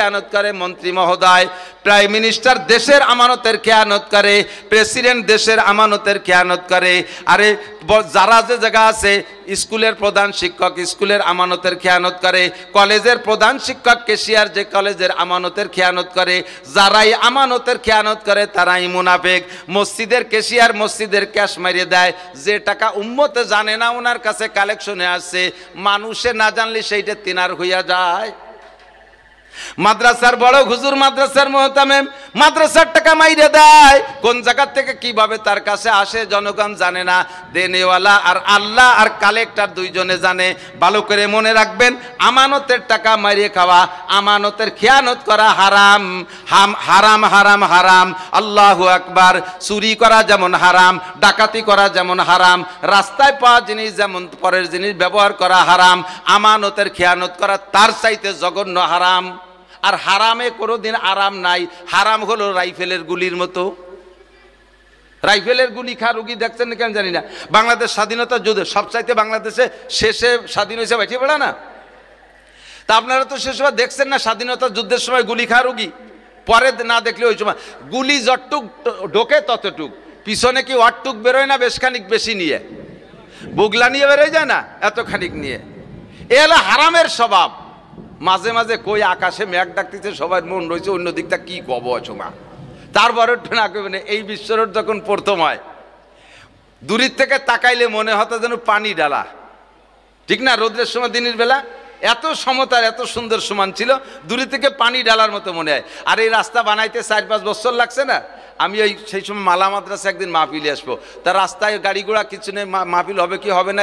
খেয়ানত করে, মন্ত্রী মহোদয়, প্রাইম মিনিস্টার দেশের আমানতের খেয়ানত করে, প্রেসিডেন্ট দেশের আমানতের খেয়ানত করে। আরে যারা যে জায়গা আছে, স্কুলের প্রধান শিক্ষক স্কুলের আমানতের খেয়ানত করে, কলেজের প্রধান শিক্ষক ক্যাশিয়ার যে কলেজের আমানতের খেয়ানত করে। যারাই আমানতের খেয়ানত করে তারাই মুনাফিক। মসজিদের ক্যাশিয়ার মসজিদের ক্যাশ মারিয়ে দেয়, যে টাকা উম্মতে জানে না ওনার কাছে কালেকশনে আসছে, মানুষে না জানলে সেইটা তিনার হইয়া যায়। মাদ্রাসার বড় হুজুর, মাদ্রাসার মুহতামিম মাদ্রাসার টাকা মাইরে দেয়, কোন জায়গা থেকে কিভাবে তার কাছে আসে জনগণ জানে না। দেনেওয়ালা আর আল্লাহ আর কালেক্টর দুইজনে জানে। ভালো করে মনে রাখবেন, আমানতের টাকা মারিয়ে খাওয়া, আমানতের খেয়ানত করা হারাম। হারাম হারাম হারাম, আল্লাহু আকবার। চুরি করা যেমন হারাম, ডাকাতি করা যেমন হারাম, রাস্তায় পাওয়া জিনিস যেমন পরের জিনিস ব্যবহার করা হারাম, আমানতের খেয়ানত করা তার চাইতে জঘন্য হারাম। আর হারামে কোনোদিন আরাম নাই। হারাম হলো রাইফেলের গুলির মতো। রাইফেলের গুলি খা রুগী দেখছেন কেন জানি না। বাংলাদেশ স্বাধীনতা যুদ্ধে সবচাইতে বাংলাদেশে শেষে স্বাধীন হয়েছে বাইঠে বেড়া না। তা আপনারা তো সে সময় দেখছেন না, স্বাধীনতা যুদ্ধের সময় গুলি খা রুগী। পরে না দেখলে ওই সময় গুলি যতটুক ঢোকে ততটুক, পিছনে কি ওয়াটটুক বেরোয় না, বেশ খানিক বেশি নিয়ে, বুগলা নিয়ে বেরোয় যায় না, এত খানিক নিয়ে। এ হলো হারামের স্বভাব। মাঝে মাঝে কই আকাশে মেঘ ডাকতেছে, সবার মন রয়েছে অন্য দিকটা কি কব অসমা। তারপরে না কবেন, এই বিশ্বরোড যখন প্রথম হয়, দূরের থেকে তাকাইলে মনে হতো যেন পানি ডালা, ঠিক না? রোদ্রের সময় দিনের বেলা এত সমতার এত সুন্দর সমান ছিল, দূরে থেকে পানি ডালার মতো মনে হয়। আর এই রাস্তা বানাইতে 4-5 বছর লাগছে না। আমি ওই সেই সময় মালা মাদ্রাসা একদিন মাহফিলে আসবো, তার রাস্তায় গাড়ি ঘোড়া কিছু নেই, মাহফিল হবে কি হবে না,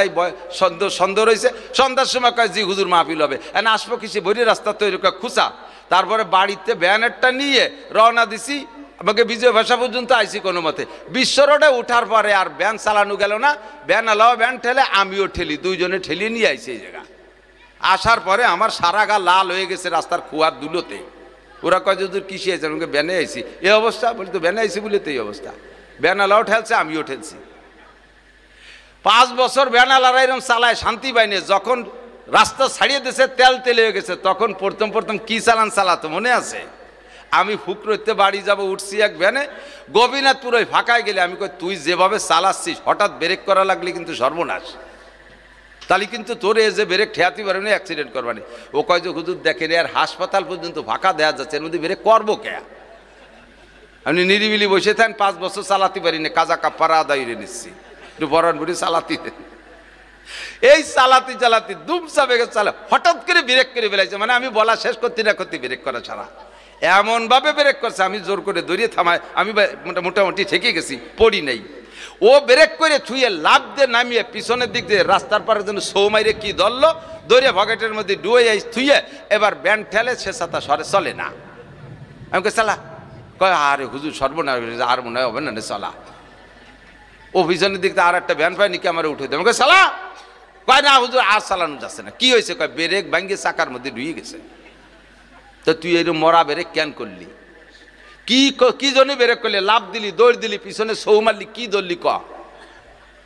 সন্দেহ রয়েছে। সন্ধ্যার সময় কয় জি হুজুর মাহফিল হবে, এনে আসবো কিছু বড়ি রাস্তা তৈরি করে খুঁচা। তারপরে বাড়িতে ব্যানারটা নিয়ে রওনা দিছি, আমাকে বিজয় ভাষা পর্যন্ত আইসি কোনো মতে। বিশ্ব রোডে উঠার পরে আর ব্যান চালানো গেল না, ব্যান আলাও ব্যান ঠেলে, আমিও ঠেলি, দুইজনে ঠেলিয়ে নিয়ে আইসি এই জায়গা। আসার পরে আমার সারা গা লাল হয়ে গেছে রাস্তার কুয়ার দুলোতে। ওরা কয় যে কিসে আইছে, আমাকে ব্যানে আইসি। এই অবস্থা বলি তো ব্যানে আইসি বলে তো এই অবস্থা। ব্যানালাও ঠেলছে, আমিও ঠেলছি। 5 বছর ব্যানালারা এরকম চালায়, শান্তি পাইনি। যখন রাস্তা ছাড়িয়ে দিয়েছে, তেল হয়ে গেছে, তখন প্রথম কি চালাতো মনে আছে? আমি ফুকরতে বাড়ি যাব, উঠছি এক ভ্যানে, গোপীনাথপুর ওই ফাঁকায় গেলে আমি কই তুই যেভাবে চালাচ্ছিস, হঠাৎ ব্রেক করা লাগলে কিন্তু সর্বনাশ। তাহলে কিন্তু তোর এ যে ব্রেক ঠেয়াতে পারবি না, অ্যাক্সিডেন্ট করবানি। ও কয় যে হুজুর দেখেন, আর হাসপাতাল পর্যন্ত ফাঁকা দেওয়া যাচ্ছে, এর মধ্যে ব্রেক করবো কে? আমি নিরিবিলি বসে থাকেন, 5 বছর চালাতে পারি না, কাজা কাপ্পারা আদায় নিচ্ছি, একটু বরণ বুড়ি চালাতে। এই চালাতে দুম চাপে চালা, হঠাৎ করে ব্রেক করে ফেলাইছে। মানে আমি বলা শেষ করতে না করতে ব্রেক করা ছাড়া এমন ভাবে ব্রেক করছে, আমি জোর করে দৌড়িয়ে থামায়, আমি মোটামুটি ঠেকে গেছি, পড়ি নাই। ও ব্রেক করে থুয়ে লাভ দিয়ে নামিয়ে পিছনের দিক দিয়ে রাস্তার পারে যেন সৌ মাইরে কি ধরলো, দৌড়ে পকেটের মধ্যে ডুয়ে যাই থুয়ে, এবার ব্যান্ড ঠেলে, সে সাথে সরে চলে না। আমি কে চালা, কয় আরে হুজুর সর্বনাশ, আর মনে হয় হবে না চলা। ও পিছনের দিক দিয়ে আর একটা ভ্যান পায় নাকি, আমার উঠে দেয়। আমাকে চালা, কয় না হুজুর আর চালানো যাচ্ছে না। কি হয়েছে? কয় ব্রেক ভাঙ্গে চাকার মধ্যে ঢুয়ে গেছে। তো তুই এরকম মরা ব্রেক কেন করলি? কি জন্য ব্রেক করলি? লাভ দিলি, দৌড় দিলি, পিছনে সৌ মারলি, কি ধরলি?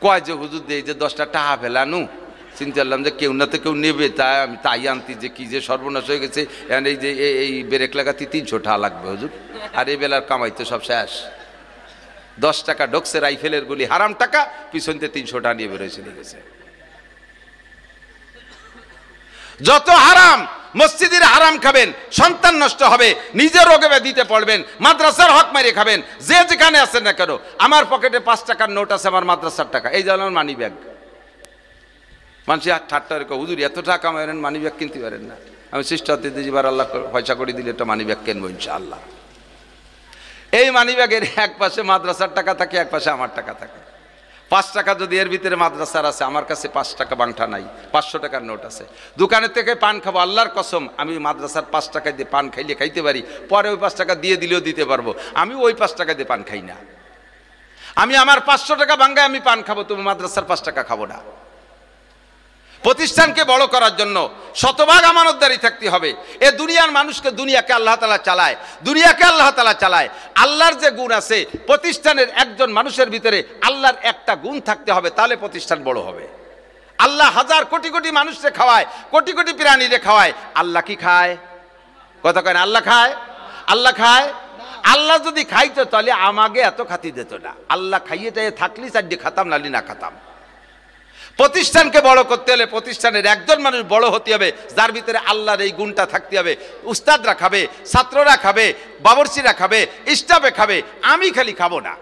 কয় যে হুজুর দেই যে 10টা টাকা ফেলানু, চিন্তা করলাম যে কেউ না তো কেউ নেবে, তাই আমি তাই আনতি, যে কি যে সর্বনাশ হয়ে গেছে। এই যে এই ব্রেক লাগাতে 300 টাকা লাগবে হুজুর, আর এই বেলার কামাইতে সব শেষ। 10 টাকা ঢোকছে রাইফেলের গুলি, হারাম টাকা, পিছনতে 300 টাকা নিয়ে বেরোয় চলে গেছে। যত হারাম, মসজিদের হারাম খাবেন, সন্তান নষ্ট হবে, নিজের রোগে দিতে পড়বেন, মাদ্রাসার হক মারিয়ে খাবেন, যে যেখানে আছেন না কেন। আমার পকেটে 5 টাকার নোট আছে, আমার মাদ্রাসার টাকা, এই যেমন মানি ব্যাগ। মানুষ ঠাট্টা রেখে হুজুর এত টাকা মারেন, মানি ব্যাগ কিনতে পারেন না। আমি চেষ্টা করতে দিবার আল্লাহ পয়সা করে দিলে একটা মানি ব্যাগ কিনবো ইনশাআল্লাহ। এই মানি ব্যাগের এক পাশে মাদ্রাসার টাকা থাকে, এক পাশে আমার টাকা থাকে। 5 টাকা যদি এর ভিতরে মাদ্রাসার আছে, আমার কাছে 5 টাকা বাংঠা নাই, 500 টাকার নোট আছে। দোকানের থেকে পান খাবো, আল্লাহর কসম আমি মাদ্রাসার 5 টাকা দিয়ে পান খাইলে খাইতে পারি, পরে ওই 5 টাকা দিয়ে দিলেও দিতে পারবো। আমি ওই 5 টাকা দিয়ে পান খাই না। আমি আমার 500 টাকা ভাঙ্গায় আমি পান খাবো, তুমি মাদ্রাসার 5 টাকা খাবো না। প্রতিষ্ঠানকে বড় করার জন্য শতভাগ আমানতদারি থাকতে হবে। এ দুনিয়ার মানুষকে, দুনিয়াকে আল্লাহ তাআলা চালায়, দুনিয়াকে আল্লাহ তাআলা চালায়। আল্লাহর যে গুণ আছে, প্রতিষ্ঠানের একজন মানুষের ভিতরে আল্লাহর একটা গুণ থাকতে হবে, তাহলে প্রতিষ্ঠান বড় হবে। আল্লাহ হাজার কোটি কোটি মানুষকে খাওয়ায়, কোটি কোটি প্রাণীরে খাওয়ায়, আল্লাহ কি খায়? কথা কয় না? আল্লাহ খায়? আল্লাহ খায়? আল্লাহ যদি খাইতো তাহলে আমাকে এত খাতি দিত না। আল্লাহ খাইয়ে টাইয়ে থাকলি চারটি খাতাম, নালি না খাতাম। প্রতিষ্ঠানকে বড় করতে হলে প্রতিষ্ঠানের একজন মানুষ বড় হতে হবে, যার ভিতরে আল্লাহর এই গুণটা থাকতে হবে। উস্তাদরা খাবে, ছাত্ররা খাবে, বাবরচিরা খাবে, স্টাফে খাবে, আমি খালি খাবো না।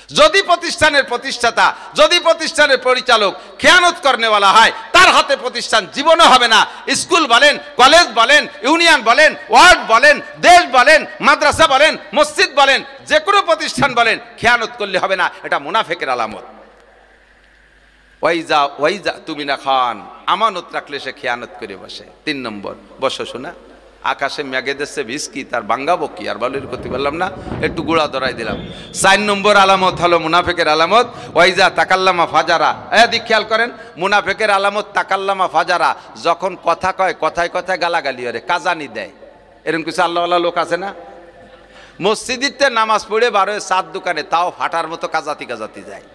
যদি প্রতিষ্ঠানের প্রতিষ্ঠাতা, যদি প্রতিষ্ঠানের পরিচালক খেয়ানত করনেওয়ালা হয়, তার হাতে প্রতিষ্ঠান জীবনও হবে না। স্কুল বলেন, কলেজ বলেন, ইউনিয়ন বলেন, ওয়ার্ড বলেন, দেশ বলেন, মাদ্রাসা বলেন, মসজিদ বলেন, যে কোনো প্রতিষ্ঠান বলেন, খেয়ানত করলে হবে না। এটা মুনাফিকের আলামত। ওয়াইজা ওয়াইজা তুমি না খান, আমানত রাখলে সে খেয়ানত করে বসে। 3 নম্বর, বসো শোনা। আকাশে মেঘে দেশে ভিসকি, তার বাঙ্গাবো কি আর বলির করতে পারলাম না, একটু গুড়া ধরাই দিলাম। 4 নম্বর আলামত হলো মুনাফিকের আলামত, ওয়াইজা তাকাল্লামা ফাজারা। এদিক খেয়াল করেন, মুনাফিকের আলামত তাকাল্লামা ফাজারা, যখন কথা কয় কথায় কথায় গালাগালি করে, কাজানি দেয়। এরকম কিছু আল্লাহওয়ালা লোক আছে না? মসজিদিতে নামাজ পড়ে বারোয় 7 দোকানে, তাও ফাটার মতো কাজাতি কাজাতি যায়।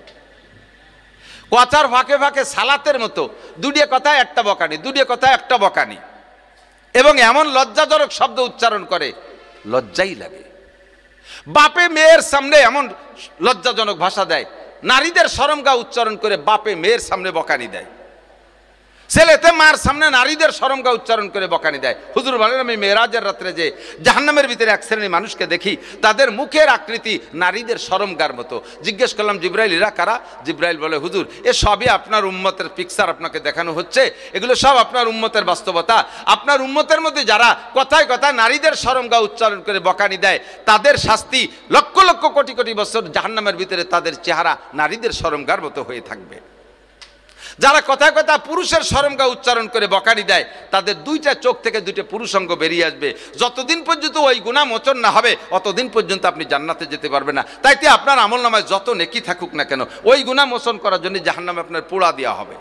কথার ফাঁকে ফাঁকে সালাতের মতো দুটিয়ে কথায় একটা বকানি, দুটিয়ে কথায় একটা বকানি, এবং এমন লজ্জাজনক শব্দ উচ্চারণ করে লজ্জাই লাগে। বাপে মেয়ের সামনে এমন লজ্জাজনক ভাষা দেয়, নারীদের শরমগাহ উচ্চারণ করে বাপে মেয়ের সামনে বকানি দেয়, ছেলেতে মার সামনে নারীদের শরমগাহ উচ্চারণ করে বকানি দেয়। হুজুর বলেন, আমি মেরাজের রাত্রে যে জাহান্নামের ভিতরে এক শ্রেণীর মানুষকে দেখি, তাদের মুখের আকৃতি নারীদের শরমগার মতো। জিজ্ঞেস করলাম, জিব্রাইল এরা কারা? জিব্রাইল বলে, হুজুর এ সবই আপনার উম্মতের পিকচার আপনাকে দেখানো হচ্ছে, এগুলো সব আপনার উম্মতের বাস্তবতা। আপনার উম্মতের মধ্যে যারা কথায় কথায় নারীদের শরমগাহ উচ্চারণ করে বকানি দেয়, তাদের শাস্তি লক্ষ লক্ষ কোটি কোটি বছর জাহান্নামের ভিতরে তাদের চেহারা নারীদের শরমগার মতো হয়ে থাকবে। যারা কথায় কথা পুরুষের শরমগাহ উচ্চারণ করে বকানি দেয়, তাদের 2টা চোখ থেকে 2টা পুরুষাঙ্গ বেরিয়ে আসবে। যতদিন পর্যন্ত ওই গুনাহ মোচন না হবে, অতদিন পর্যন্ত আপনি জান্নাতে যেতে পারবেন না। তাইতে আপনার আমলনামায় যত নেকি থাকুক না কেন, ওই গুনাহ মোচন করার জন্য জাহান্নামে আপনার পোড়া দেওয়া হবে।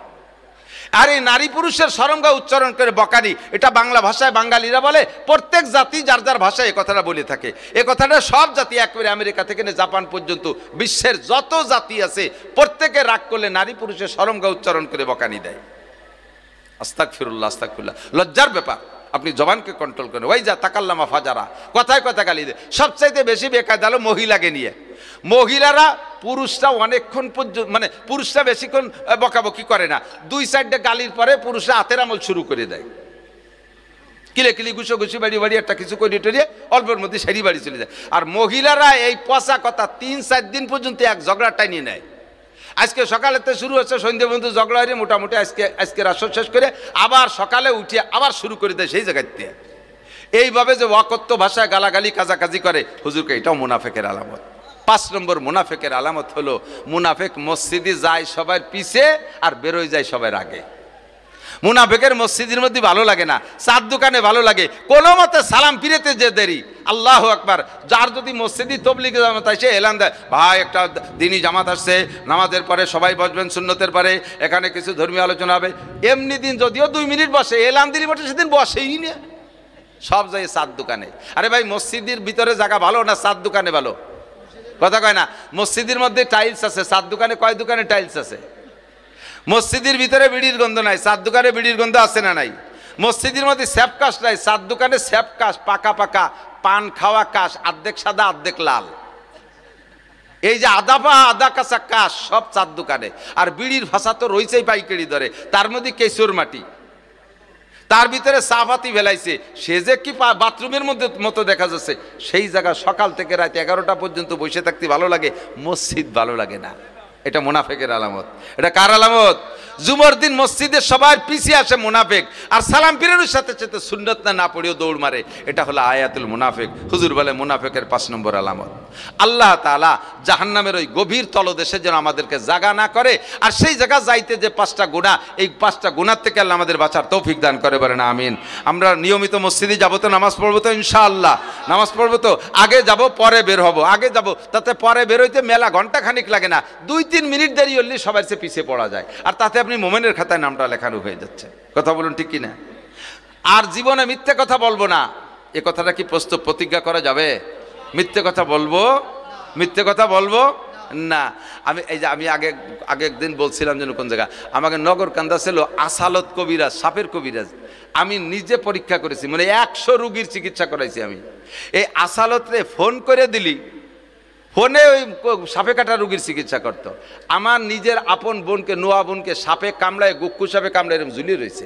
আর এই নারী পুরুষের শরমগাহ উচ্চারণ করে বকানি, এটা বাংলা ভাষায় বাঙালিরা বলে। প্রত্যেক জাতি যার যার ভাষায় এ কথাটা বলে থাকে। এ কথাটা সব জাতি, একেবারে আমেরিকা থেকে জাপান পর্যন্ত বিশ্বের যত জাতি আছে, প্রত্যেকে রাগ করলে নারী পুরুষের শরমগাহ উচ্চারণ করে বকানি দেয়। আস্তাগফিরুল্লাহ, আস্তাগফিরুল্লাহ, লজ্জার ব্যাপার। আপনি জবানকে কন্ট্রোল করেন। ওই যা তাকাল্লামা ফাজারা, কথায় কথা গালি দেয়। সবচাইতে বেশি বেকায়দা হলো মহিলাকে নিয়ে। মহিলারা, পুরুষরা অনেকক্ষণ পর্যন্ত, মানে পুরুষরা বেশিক্ষণ বকাবকি করে না, 2-4টা গালির পরে পুরুষরা হাতের আমল শুরু করে দেয়। কিলে কিলি ঘুষো ঘুষি বাড়ি বাড়ি একটা কিছু করে টরিয়ে অল্পের মধ্যে সেরি বাড়ি চলে যায়। আর মহিলারা এই পচা কথা 3-4 দিন পর্যন্ত এক ঝগড়া টাইনিয়ে নেয়। আজকে সকালেতে শুরু হচ্ছে, সন্ধ্যে পর্যন্ত ঝগড়া হয়ে মোটামুটি আজকে রাসর শেষ করে আবার সকালে উঠিয়ে আবার শুরু করে দেয় সেই জায়গাতে। এইভাবে যে ওয়াকত্ব ভাষায় গালাগালি কাজাকাজি করে, হুজুরকে এটাও মুনাফিকের আলামত। 5 নম্বর মুনাফিকের আলামত হলো, মুনাফিক মসজিদে যায় সবার পিছে আর বেরোয় যায় সবার আগে। মুনাফিকের মসজিদের মধ্যে ভালো লাগে না, 4 দোকানে ভালো লাগে, কোনো মতে সালাম ফিরেতে যে দেরি। আল্লাহু আকবার। যার যদি মসজিদি তবলিগি জামাত আসে এলান দেয়, ভাই একটা দিনই জামাত আসছে, নামাজের পরে সবাই বসবেন, সুন্নতের পরে এখানে কিছু ধর্মীয় আলোচনা হবে। এমনি দিন যদিও 2 মিনিট বসে, এলান দিলি বসে, সেদিন বসেই না, সব যায় 4 দোকানে। আরে ভাই, মসজিদের ভিতরে জায়গা ভালো না 4 দোকানে ভালো? কথা কয় না। মসজিদের মধ্যে টাইলস আছে, 4 দোকানে কয় দোকানে টাইলস আছে? মসজিদের ভিতরে বিড়ির গন্ধ নাই, 4 দোকানে বিড়ির গন্ধ আছে না নাই? মসজিদের মধ্যে স্যাপ কাশ নাই, 4 দোকানে স্যাপ কাশ, পাকা পাকা পান খাওয়া কাশ, অর্ধেক সাদা অর্ধেক লাল। এই যে আদা কাঁচা কাশ সব 4 দোকানে। আর বিড়ির ভাষা তো রয়েছেই পাইকারি দরে, তার মধ্যে কেশর মাটি, তার ভিতরে সাফাতি ফেলাইছে, সে যে কি বাথরুমের মধ্যে মতো দেখা যাচ্ছে। সেই জায়গা সকাল থেকে রাত 11টা পর্যন্ত বসে থাকতে ভালো লাগে, মসজিদ ভালো লাগে না। এটা মুনাফিকের আলামত। এটা কার আলামত? জুমার দিন মসজিদে সবার পিছিয়ে আসে মুনাফিক, আর সালাম ফিরানোর সাথে সাথে সুন্নত না পড়েও দৌড় মারে। এটা হলো আয়াতুল মুনাফিক। হুজুর বলে মুনাফিকের 5 নম্বর আলামত। আল্লাহ তাআলা জাহান্নামের ওই গভীর তলদেশে যেন আমাদেরকে জাগা না করে, আর সেই জায়গা যাইতে যে 5টা গুনাহ, এই 5টা গুনাহ থেকে আল্লাহ আমাদের বাঁচার তৌফিক দান করে, বলেন আমিন। আমরা নিয়মিত মসজিদে যাব তো, নামাজ পড়বো তো ইনশাআল্লাহ, নামাজ পড়বো তো। আগে যাব পরে বের হব, আগে যাব, তাতে পরে বের হইতে মেলা ঘন্টা খানিক লাগে না, 2-3 মিনিট দেরি হলে সবার চেয়ে পিছিয়ে পড়া যায়, আর তাতে আপনি মোমেনের খাতায় নামটা লেখানো হয়ে যাচ্ছে। কথা বলুন ঠিক কিনা? আর জীবনে মিথ্যে কথা বলবো না, এ কথাটা কি প্রতিজ্ঞা করা যাবে? মিথ্যে কথা বলবো, মিথ্যে কথা বলবো না। আমি আগে একদিন বলছিলাম যেন কোন জায়গা, আমাকে নগর কান্দা ছিল আসালত কবিরাজ, সাপের কবিরাজ। আমি নিজে পরীক্ষা করেছি, মানে 100 রুগীর চিকিৎসা করাইছি আমি। এই আসালতরে ফোন করে দিলি, ফোনে ওই সাপে কাটা রুগীর চিকিৎসা করতো। আমার নিজের আপন বোনকে, নোয়া বোনকে সাপে কামড়ায়, গুক্কু সাপে কামড়ায় এরকম ঝুলিয়ে রয়েছে,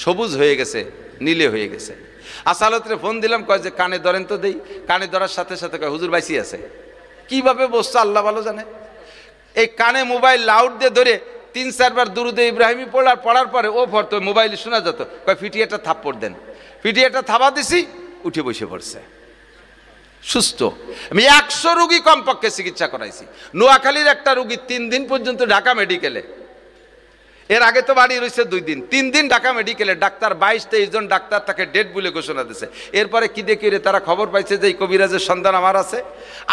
সবুজ হয়ে গেছে, নীলে হয়ে গেছে। আসালতরে ফোন দিলাম, কয় যে কানে ধরেন তো দেই। কানে ধরার সাথে সাথে কয় হুজুর বাইসি আছে। কিভাবে বসছে আল্লাহ ভালো জানে। এই কানে মোবাইল লাউড দিয়ে ধরে 3-4 বার দুরুদে ইব্রাহিমী পড়ার পরে ও পড়তো, মোবাইলে শোনা যেত। কয় ফিটিয়ে একটা থাপ্পড় দেন। ফিটিয়ে একটা থাবা দিছি, উঠে বসে পড়ছে, সুস্থ। আমি 100 রুগী কমপক্ষে চিকিৎসা করাইছি। নোয়াখালীর একটা রুগী 3 দিন পর্যন্ত ঢাকা মেডিকেলে, এর আগে তো বাড়ি রয়েছে 2 দিন, 3 দিন ঢাকা মেডিকেলে। ডাক্তার 22-23 জন ডাক্তার তাকে ডেট বলে ঘোষণা দিয়েছে। এরপরে কি দেখি রে, তারা খবর পাইছে যে এই কবিরাজের সন্ধান আমার আছে।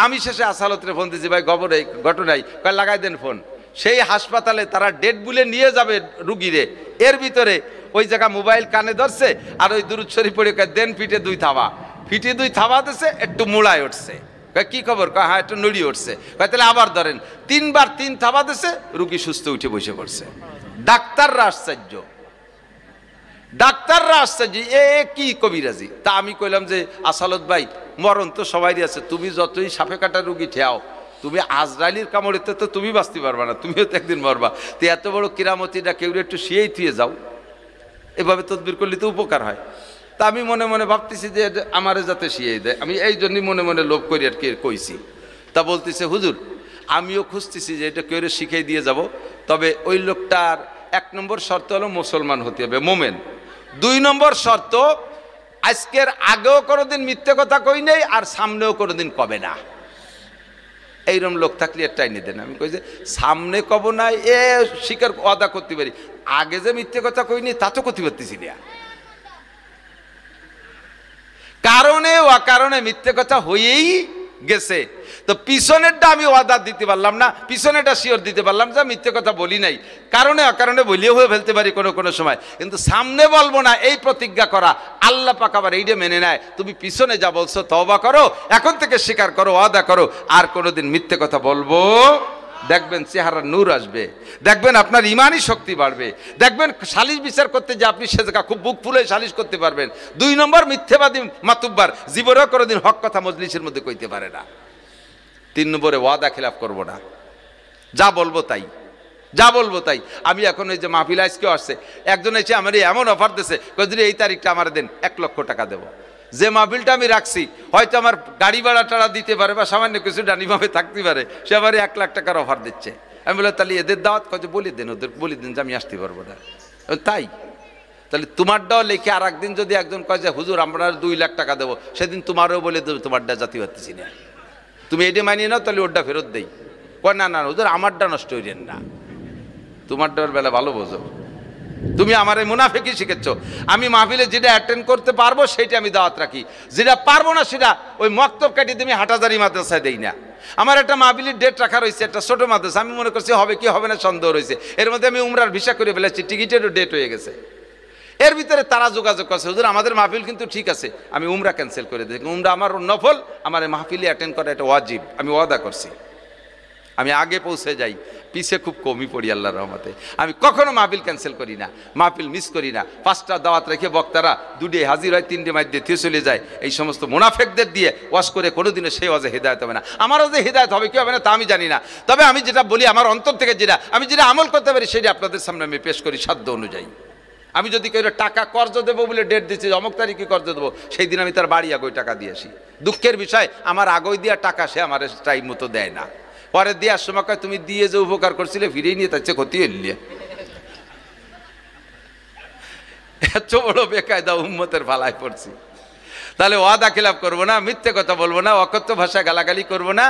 আমি শেষে আসালতরে ফোন দিয়েছি, ভাই খবর এই ঘটনাই, কয় লাগাই দেন ফোন। সেই হাসপাতালে তারা ডেট বলে নিয়ে যাবে রুগীরে, এর ভিতরে ওই জায়গা মোবাইল কানে ধরছে, আর ওই দুরুদ শরীফ পড়ে কয় দেন পিঠে 2 থাবা। পিঠে 2 থাবা দিছে, একটু মোড়ায় উঠছে। কয় কি খবর? কয় হ্যাঁ একটু নড়িয়ে উঠছে। কয় তাহলে আবার ধরেন। 3 বার 3 থাবা দিছে, রুগী সুস্থ উঠে বসে পড়ছে। ডাক্তাররা আশ্চর্য, ডাক্তাররা আশ্চর্য, এ কি কবিরাজি। তা আমি কইলাম যে আসালত ভাই, মরণ তো সবারই আছে, তুমি যতই সাপে কাটা রুগী ঠেয়াও, তুমি আজরাইলের কামড়েতে তো তুমি বাঁচতে পারবা না, তুমিও তো একদিন মরবা। তো এত বড় কিরামতিটা কেউ একটু শিয়েই থুয়ে যাও, এভাবে তদবির করলে তো উপকার হয়। তা আমি মনে মনে ভাবতেছি যে আমারে যাতে শিয়েই দেয়, আমি এই জন্যই মনে মনে লোভ করি আর কি কইছি। তা বলতেছে হুজুর আমিও খুঁজতেছি যে এটা কেউ শিখিয়ে দিয়ে যাব, তবে ওই লোকটার 1 নম্বর শর্ত হলো মুসলমান হতে হবে, মোমেন। 2 নম্বর শর্ত, আজকের আগেও কোনোদিন মিথ্যে কথা কই নেই, আর সামনেও কোনোদিন কবে না। এইরকম লোক থাকলে এর টাইনি দেন। আমি কই যে সামনে কব না, এ স্বীকার ওয়াদা করতে পারি, আগে যে মিথ্যে কথা কইনি তা তো করতে পারতেছি না। কারণে অকারণে মিথ্যে কথা হয়েই গেছে। তো পিছনেরটা আমি ওয়াদা দিতে পারলাম না, পিছনেরটা শিওর দিতে পারলাম যে মিথ্যে কথা বলি নাই, কারণে অকারণে বলিও হয়ে ফেলতে পারি কোনো সময়, কিন্তু সামনে বলবো না এই প্রতিজ্ঞা করা আল্লাহ পাক আবার এইটা মেনে নেয়। তুমি পিছনে যা বলছো তওবা করো, এখন থেকে স্বীকার করো, ওয়াদা করো আর কোনোদিন মিথ্যে কথা বলবো। দেখবেন চেহারার নূর আসবে, দেখবেন আপনার ইমানই শক্তি বাড়বে, দেখবেন সালিশ বিচার করতে যে আপনি সে জায়গা খুব বুক ফুলে সালিশ করতে পারবেন। 2 নম্বর মিথ্যেবাদী মাতুব্বার জীবনেও কোনোদিন হক কথা মজলিসের মধ্যে কইতে পারে না। 3 নম্বরে ওয়াদা খেলাফ করবো না, যা বলবো তাই, যা বলবো তাই। আমি এখন ওই যে মাহফিল আজকেও আসছে, একজন এসে আমার এমন অফার দিয়েছে, যদি এই তারিখটা আমার দেন 1 লক্ষ টাকা দেবো। যে মাহফিলটা আমি রাখছি হয়তো আমার গাড়ি ভাড়া টাড়া দিতে পারে বা সামান্য কিছু ডানিভাবে থাকতে পারে, সে আবার 1 লাখ টাকার অফার দিচ্ছে। আমি বললাম তাহলে এদের দাওয়াত কত বলে দেন, ওদের বলে দিন যে আমি আসতে পারবো না। তাই তাহলে তোমারটাও লেখে আর একদিন যদি একজন কয় যে হুজুর আমরা 2 লাখ টাকা দেবো, সেদিন তোমারও বলে দেবো তোমারটা জাতি পারতেছি না, তুমি এটা মানিয়ে নাও, তাহলে ওরটা ফেরত দেই। কয় না না হুজুর আমারটা নষ্ট হইলেন না, তোমারটার বেলা ভালো বোঝো, তুমি আমার এই মুনাফিকই শিখেছ। আমি মাহফিলে যেটা অ্যাটেন্ড করতে পারবো সেটা আমি দাওয়াত রাখি, যেটা পারবো না সেটা ওই মক্তব কাটিয়ে তুমি হাটাজারি মাদ্রাসায় দেই না। আমার একটা মাহফিলের ডেট রাখা রয়েছে, একটা ছোটো মাদ্রাসা, আমি মনে করছি হবে কি হবে না সন্দেহ রয়েছে, এর মধ্যে আমি উমরার ভিসা করে ফেলেছি, টিকিটেরও ডেট হয়ে গেছে। এর ভিতরে তারা যোগাযোগ করছে হুজুর আমাদের মাহফিল কিন্তু ঠিক আছে, আমি উমরা ক্যান্সেল করে দিই, উমরা আমার নফল, আমার এই মাহফিলে অ্যাটেন্ড করা এটা ওয়াজিব, আমি ওয়াদা করছি। আমি আগে পৌঁছে যাই, পিছে খুব কমই পড়ি আল্লাহর রহমতে। আমি কখনো মাহফিল ক্যান্সেল করি না, মাহফিল মিস করি না। 5টা দাওয়াত রেখে বক্তারা 2ডে হাজির হয়, 3ডে মাইর দিয়ে চলে যায়। এই সমস্ত মুনাফেকদের দিয়ে ওয়াজ করে কোনোদিনও সেই ওয়াজে হেদায়ত হবে না। আমারও যে হেদায়ত হবে কি হবে না তা আমি জানি না, তবে আমি যেটা বলি আমার অন্তর থেকে যেটা আমি যেটা আমল করতে পারি সেটা আপনাদের সামনে আমি পেশ করি সাধ্য অনুযায়ী। আমি যদি কেউ টাকা কর্জ দেবো বলে ডেট দিচ্ছি অমুক তারিখে কর্জ দেবো, সেই দিন আমি তার বাড়ি আগোই টাকা দিয়ে আসি। দুঃখের বিষয় আমার আগোই দেওয়া টাকা সে আমার টাইম মতো দেয় না, পরে দেওয়ার সময় কয় তুমি দিয়ে যে উপকার করছিলে ফিরিয়ে নিয়ে তার চেয়ে ক্ষতি হইলে। এত বড় বেকায়দা উম্মতের ভালায় পড়ছি। তাহলে ওয়াদা খিলাফ করবো না, মিথ্যে কথা বলবো না, অকথ্য ভাষা গালাগালি করবো না,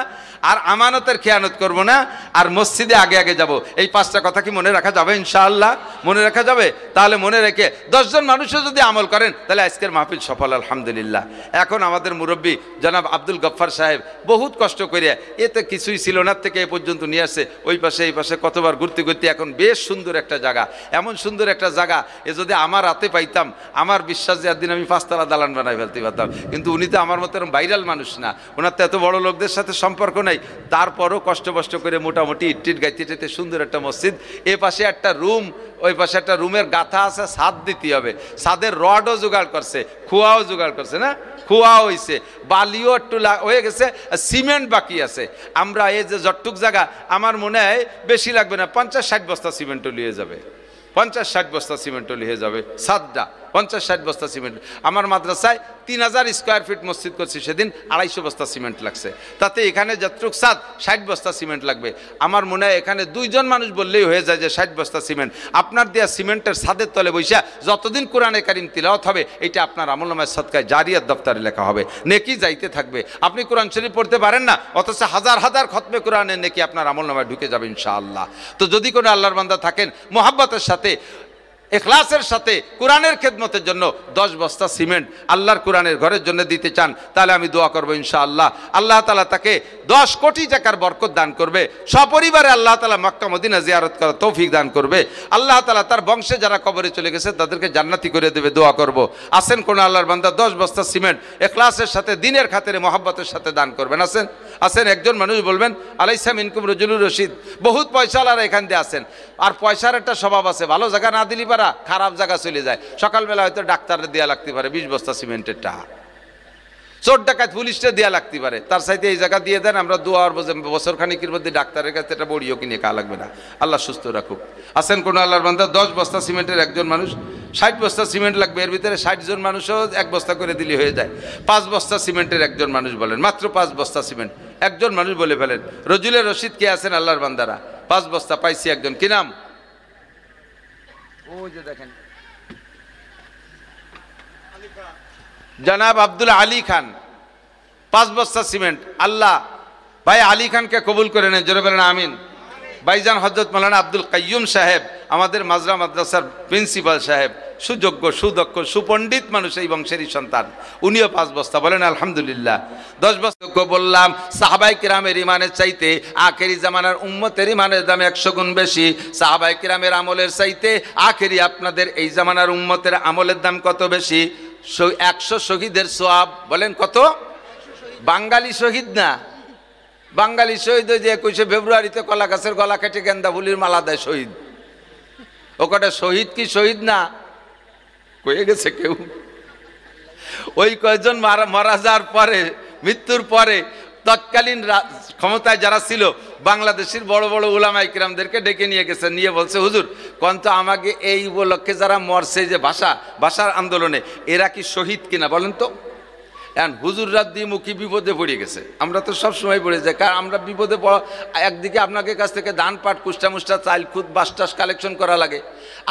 আর আমানতের খেয়ানত করবো না, আর মসজিদে আগে আগে যাব। এই 5টা কথা কি মনে রাখা যাবে? ইনশাআল্লাহ মনে রাখা যাবে। তাহলে মনে রেখে 10 জন মানুষও যদি আমল করেন তাহলে আজকের মাহফিল সফল আলহামদুলিল্লাহ। এখন আমাদের মুরব্বী জনাব আব্দুল গফফার সাহেব বহুত কষ্ট করে, এতে কিছুই ছিল না থেকে এ পর্যন্ত নিয়ে আসছে, ওই পাশে এই পাশে কতবার ঘুরতে ঘুরতে এখন বেশ সুন্দর একটা জায়গা, এমন সুন্দর একটা জায়গা এ যদি আমার হাতে পাইতাম, আমার বিশ্বাস যে একদিন আমি 5 তলা দালান বানাই ফেলতে আল্লাহ তাআলা। কিন্তু উনি তো আমার মতো ভাইরাল মানুষ না, ওনার তো এত বড় লোকদের সাথে সম্পর্ক নাই, তারপরও কষ্ট করে মোটামুটি ইট গাইতে টাইতে সুন্দর একটা মসজিদ। এ পাশে একটা রুম, ওই পাশে একটা রুমের গাথা আছে, ছাদ দিতে হবে, ছাদের রডও জোগাড় করছে, খোয়াও জোগাড় করছে, না খোয়া হয়েছে, বালিও একটু হয়ে গেছে, সিমেন্ট বাকি আছে। আমরা এই যে যতটুক জায়গা, আমার মনে হয় বেশি লাগবে না, 50-60 বস্তা সিমেন্টও নিয়ে যাবে, 50-60 বস্তা সিমেন্টও নিয়ে যাবে, ছাদটা 50-60 বস্তা সিমেন্ট। আমার মাদ্রাসায় 3000 স্কোয়ার ফিট মসজিদ করছি, সেদিন 250 বস্তা সিমেন্ট লাগছে, তাতে এখানে যতটুক ছাদ 60 বস্তা সিমেন্ট লাগবে। আমার মনে হয় এখানে 2 জন মানুষ বললেই হয়ে যায় যে 60 বস্তা সিমেন্ট। আপনার দেয়া সিমেন্টের ছাদের তলে বৈশা যতদিন কোরআনে কারিম তিলাওয়াত হবে, এটা আপনার আমলনামায় সদকায়ে জারিয়াত দফতরে লেখা হবে, নেকি যাইতে থাকবে। আপনি কোরআন শরীফ পড়তে পারেন না, অথচ হাজার হাজার খতমে কোরআনের নেকি আপনার আমলনামায় ঢুকে যাবে ইনশাআল্লাহ। তো যদি কোনো আল্লাহর বান্দা থাকেন মোহাব্বতের সাথে, ইখলাসের সাথে কোরআনের খেদমতের জন্য 10 বস্তা সিমেন্ট আল্লাহর কোরআনের ঘরের জন্য দিতে চান, তাহলে আমি দোয়া করবো ইনশাআল্লাহ, আল্লাহ তাআলা তাকে 10 কোটি টাকার বরকত দান করবে, সপরিবারে আল্লাহ তাআলা মক্কা মদিনা জিয়ারত করার তৌফিক দান করবে। আল্লাহ তাআলা তার বংশে যারা কবরে চলে গেছে তাদেরকে জান্নাতি করে দেবে, দোয়া করব। আসেন কোন আল্লাহর বান্দা 10 বস্তা সিমেন্ট ইখলাসের সাথে, দিনের খাতিরে, মহব্বতের সাথে দান করবেন? আসেন একজন মানুষ বলবেন আলাইসা মিনকুম রাজুলুর রশিদ, বহুত পয়সাওয়ালারা এখান দিয়ে আসেন, আর পয়সার একটা স্বভাব আছে, ভালো জায়গা না দিলি পারা খারাপ জায়গা চলে যায়। সকালবেলা হয়তো ডাক্তারের দেয়া লাগতে পারে 20 বস্তা সিমেন্টের টাকা, চোর ডাকাত পুলিশটা দেয়া লাগতে পারে, তার সাথে এই জায়গা দিয়ে দেন, আমরা দোয়া আর বছর খানিকের মধ্যে ডাক্তারের কাছে একটা বড়িও কিনে খাওয়া লাগবে না, আল্লাহ সুস্থ রাখুক। আসেন কোন আল্লাহর বান্দা 10 বস্তা সিমেন্টের একজন মানুষ, 60 বস্তা সিমেন্ট লাগবে, এর ভিতরে 60 জন মানুষও 1 বস্তা করে দিলে হয়ে যায়। 5 বস্তা সিমেন্টের একজন মানুষ বলেন, মাত্র 5 বস্তা সিমেন্ট একজন মানুষ বলে ফেলেন। রজুলের রশিদ কে আছেন আল্লাহর বান্দারা? 5 বস্তা পাইছি একজন, কি নাম? ওই যে দেখেন জনাব আব্দুল আলী খান, 5 বস্তা সিমেন্ট। আল্লাহ ভাই আলী খানকে কবুল করে নেন, জোরে বলেন আমিন। ভাইজান হযরত মাওলানা আব্দুল কাইয়ুম সাহেব, আমাদের মাজরা মাদ্রাসার প্রিন্সিপাল সাহেব, সুযোগ্য, সুদক্ষ, সুপণ্ডিত মানুষ, এই বংশেরই সন্তান, উনিও 5 বস্তা, বলেন আলহামদুলিল্লাহ। 10 বস্তা বললাম, সাহাবায়ে কিরামের ইমানের চাইতে আখেরি জামানার উম্মতের ইমানের দাম 100 গুণ বেশি। সাহাবায়ে কিরামের আমলের চাইতে আখেরি আপনাদের এই জামানার উম্মতের আমলের দাম কত বেশি? 100 শহীদের সওয়াব, বলেন কত? বাঙালি শহীদ না, বাঙালি শহীদ ওই যে 21শে ফেব্রুয়ারিতে কলা গাছের গলা কেটে গেন্দা ফুলের মালা দেয় শহীদ, ও কটা শহীদ কি শহীদ না? কয়ে গেছে কেউ? ওই কয়েকজন মারা যাওয়ার পরে, মৃত্যুর পরে তৎকালীন ক্ষমতায় যারা ছিল বাংলাদেশের বড় বড় উলামায়ে কিরামদেরকে ডেকে নিয়ে গেছে, নিয়ে বলছে হুজুর কন্ত আমাকে এই উপলক্ষে যারা মরছে যে ভাষার আন্দোলনে, এরা কি শহীদ কিনা বলেন তো? এখন হুজুররা দ্বিমুখী বিপদে পড়ে গেছে। আমরা তো সব সময় পড়ে যাই, কারণ আমরা বিপদে একদিকে আপনাকে কাছ থেকে ধান পাট কুষ্টা মুষ্টা চাল খুদ বাসটাস কালেকশন করা লাগে,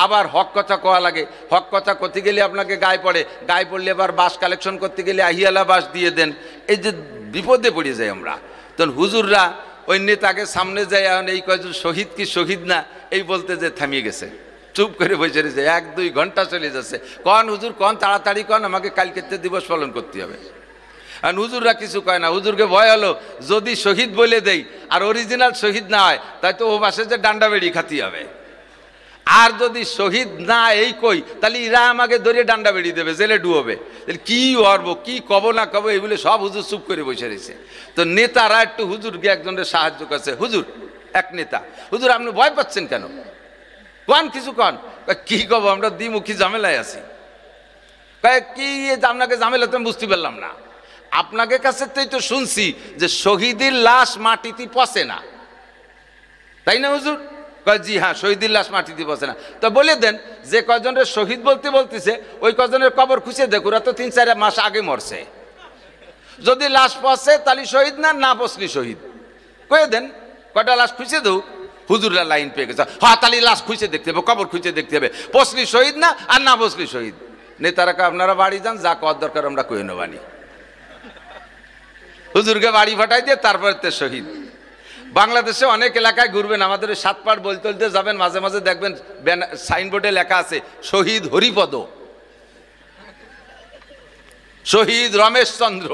আবার হক কথা কোয়া লাগে, হক কথা করতে গেলে আপনাকে গায়ে পড়ে, গায়ে পড়লে আবার বাস কালেকশন করতে গেলে আহিয়ালা বাস দিয়ে দেন, এই যে বিপদে পড়ে যাই আমরা। তখন হুজুররা ওই নেতাকে সামনে যায়, এখন এই কয়েকজন শহীদ কি শহীদ না এই বলতে যে থামিয়ে গেছে, চুপ করে বসে রয়েছে। 1-2 ঘন্টা চলে যাচ্ছে, কন হুজুর কন, তাড়াতাড়ি কন, আমাকে কালকে দিবস পালন করতে হবে। আর হুজুররা কিছু কয় না, হুজুরকে ভয় হলো যদি শহীদ বলে দেই আর অরিজিনাল শহীদ না হয়, তাই তো ও বাসে যে ডান্ডা বেড়ি খাতি হবে, আর যদি শহীদ না এই কই তাহলে ইরা আমাকে ধরে ডান্ডা বেড়ি দেবে, জেলে ডুববে, তাহলে কি করবো, কি কব না কব, এগুলো সব হুজুর চুপ করে বসে রয়েছে। তো নেতারা একটু হুজুরকে একজনের সাহায্য করছে, হুজুর এক নেতা, হুজুর আপনি ভয় পাচ্ছেন কেন, কন কিছু কন। কি কব, আমরা দ্বিমুখী ঝামেলায় আছি। কি আপনাকে ঝামেলা তো বুঝতে পারলাম না, আপনাকে কাছে তো শুনছি যে শহীদের লাশ মাটিতে পচে না, তাই না হুজুর? জি হ্যাঁ, শহীদের লাশ মাটিতে পচে না। তো বলে দেন যে কজনের শহীদ বলতেছে ওই কজনের কবর খুঁজে দেখ, ওরা তো 3-4 মাস আগে মরছে। যদি লাশ পচে তাহলে শহীদ না, না পচলি শহীদ, কয়ে দেন কটা লাশ খুঁজে দেও। হুজুররা লাইন পেয়ে গেছে, হ্যাঁ তাহলে লাশ খুঁজে দেখতে হবে, কবর খুঁজে দেখতে হবে, পচলি শহীদ না আর না পচলি শহীদ। নেতারা আপনারা বাড়ি যান, যা কর দরকার আমরা কয়ে নেবানি। হুজুরকে বাড়ি ফাটাই দিয়ে তারপরে তে শহীদ। বাংলাদেশে অনেক এলাকায় ঘুরবেন, আমাদের 7 পাট বলতে যাবেন, মাঝে মাঝে দেখবেন সাইনবোর্ডে লেখা আছে শহীদ হরিপদ, শহীদ রমেশ চন্দ্র,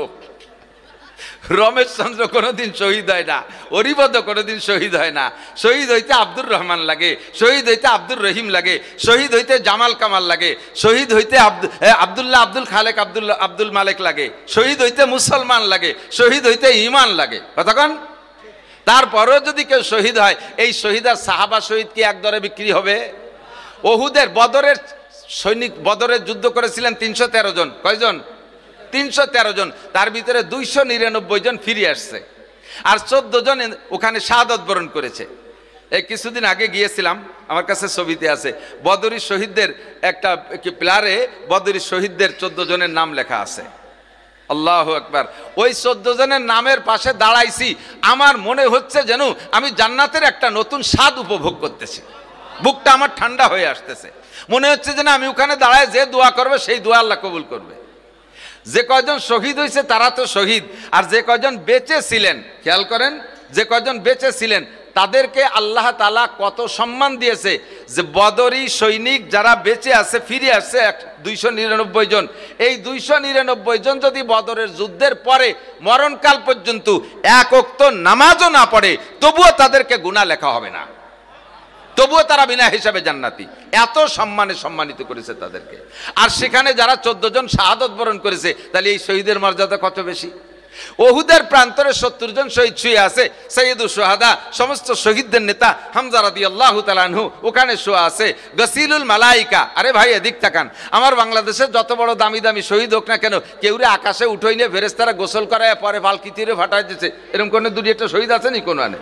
রমেশচন্দ্র কোনোদিন শহীদ হয় না, হরিপদ কোনোদিন শহীদ হয় না। শহীদ হইতে আব্দুর রহমান লাগে, শহীদ হইতে আব্দুর রহিম লাগে, শহীদ হইতে জামাল কামাল লাগে, শহীদ হইতে আব্দুল্লাহ আব্দুল খালেক আব্দুল মালেক লাগে, শহীদ হইতে মুসলমান লাগে, শহীদ হইতে ইমান লাগে। কতক্ষণ? তারপরেও যদি কেউ শহীদ হয়, এই শহীদ আর সাহাবা শহীদ কি এক দরে বিক্রি হবে? ওহুদের বদরের সৈনিক, বদরের যুদ্ধ করেছিলেন 313 জন। কয়জন? 313 জন। তার ভিতরে 299 জন ফিরে আসছে, আর 14 জন ওখানে শাহাদত বরণ করেছে। এই কিছুদিন আগে গিয়েছিলাম, আমার কাছে ছবিতে আছে, বদরি শহীদদের একটা প্লারে বদরি শহীদদের 14 জনের নাম লেখা আছে। আল্লাহু আকবার। ওই 14 জনের নামের পাশে দাঁড়াইছি, আমার মনে হচ্ছে যেন আমি জান্নাতের একটা নতুন স্বাদ উপভোগ করতেছি। বুকটা আমার ঠান্ডা হয়ে আসতেছে, মনে হচ্ছে যেন আমি ওখানে দাঁড়ায় যে দোয়া করবে সেই দোয়া আল্লাহ কবুল করবে। যে কয়জন শহীদ হয়েছে তারা তো শহীদ, আর যে কয়জন বেঁচে ছিলেন, খেয়াল করেন, যে কয়জন বেঁচে ছিলেন তাদেরকে আল্লাহ তাআলা কত সম্মান দিয়েছে। যে বদরি সৈনিক যারা বেঁচে আছে, ফিরে আসছে 299 জন। এই 299 জন যদি বদরের যুদ্ধের পরে মরণকাল পর্যন্ত এক ওয়াক্ত নামাজও না পড়ে, তবুও তাদেরকে গুনাহ লেখা হবে না, তবুও তারা বিনা হিসাবে জান্নাতি। এত সম্মানে সম্মানিত করেছে তাদেরকে। আর সেখানে যারা 14 জন শাহাদত বরণ করেছে, তাহলে এই শহীদের মর্যাদা কত বেশি। ওহুদের প্রান্তরে 70 জন শহীদ শুয়ে আছে, সৈয়দুল শুহাদা, সমস্ত শহীদদের নেতা হামজা রাদিয়াল্লাহু তাআলা আনহু ওখানে শুয়ে আছে। গসিলুল মালাইকা, আরে ভাই এদিক তাকান, আমার বাংলাদেশের যত বড় দামি দামি শহীদ হোক না কেন, কেউরে আকাশে উঠোই নিয়ে ফেরেশতারা গোসল করায় পরে পালকিতে ফাটাই দিচ্ছে, এরকম কোনো দুটি একটা শহীদ আছে নি? কোনো আনে?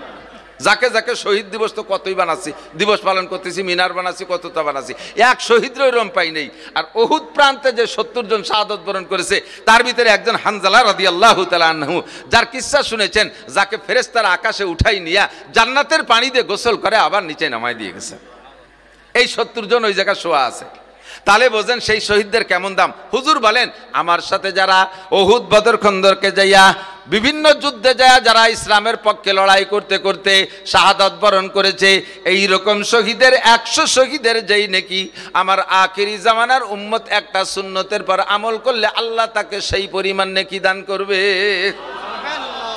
যাকে যাকে শহীদ দিবস তো কতই বানাচ্ছি, দিবস পালন করতেছি, মিনার বানাচ্ছি, কতটা বানাচ্ছি, এক শহীদ রম পাই নেই। আর ওহুদ প্রান্তে যে 70 জন শাহাদত বরণ করেছে, তার ভিতরে একজন হানজালা রাদিয়াল্লাহু তাআলা আনহু, যার কিসসা শুনেছেন, যাকে ফেরেশতারা আকাশে উঠাই নিয়া জান্নাতের পানি দিয়ে গোসল করে আবার নিচে নামাই দিয়ে গেছে। এই 70 জন ওই জায়গায় শোয়া আছে। তাহলে বোঝেন সেই শহীদদের কেমন দাম। হুজুর বলেন, আমার সাথে যারা ওহুদ, বদর, খন্দরকে যাইয়া বিভিন্ন যুদ্ধে যায়, যারা ইসলামের পক্ষে লড়াই করতে করতে শাহাদাত বরণ করেছে, এই রকম শহীদের 100 শহীদের যেই নেকি আমার আখিরি জামানার উম্মত একটা সুন্নতের পর আমল করলে আল্লাহ তাকে সেই পরিমাণ নেকি দান করবে।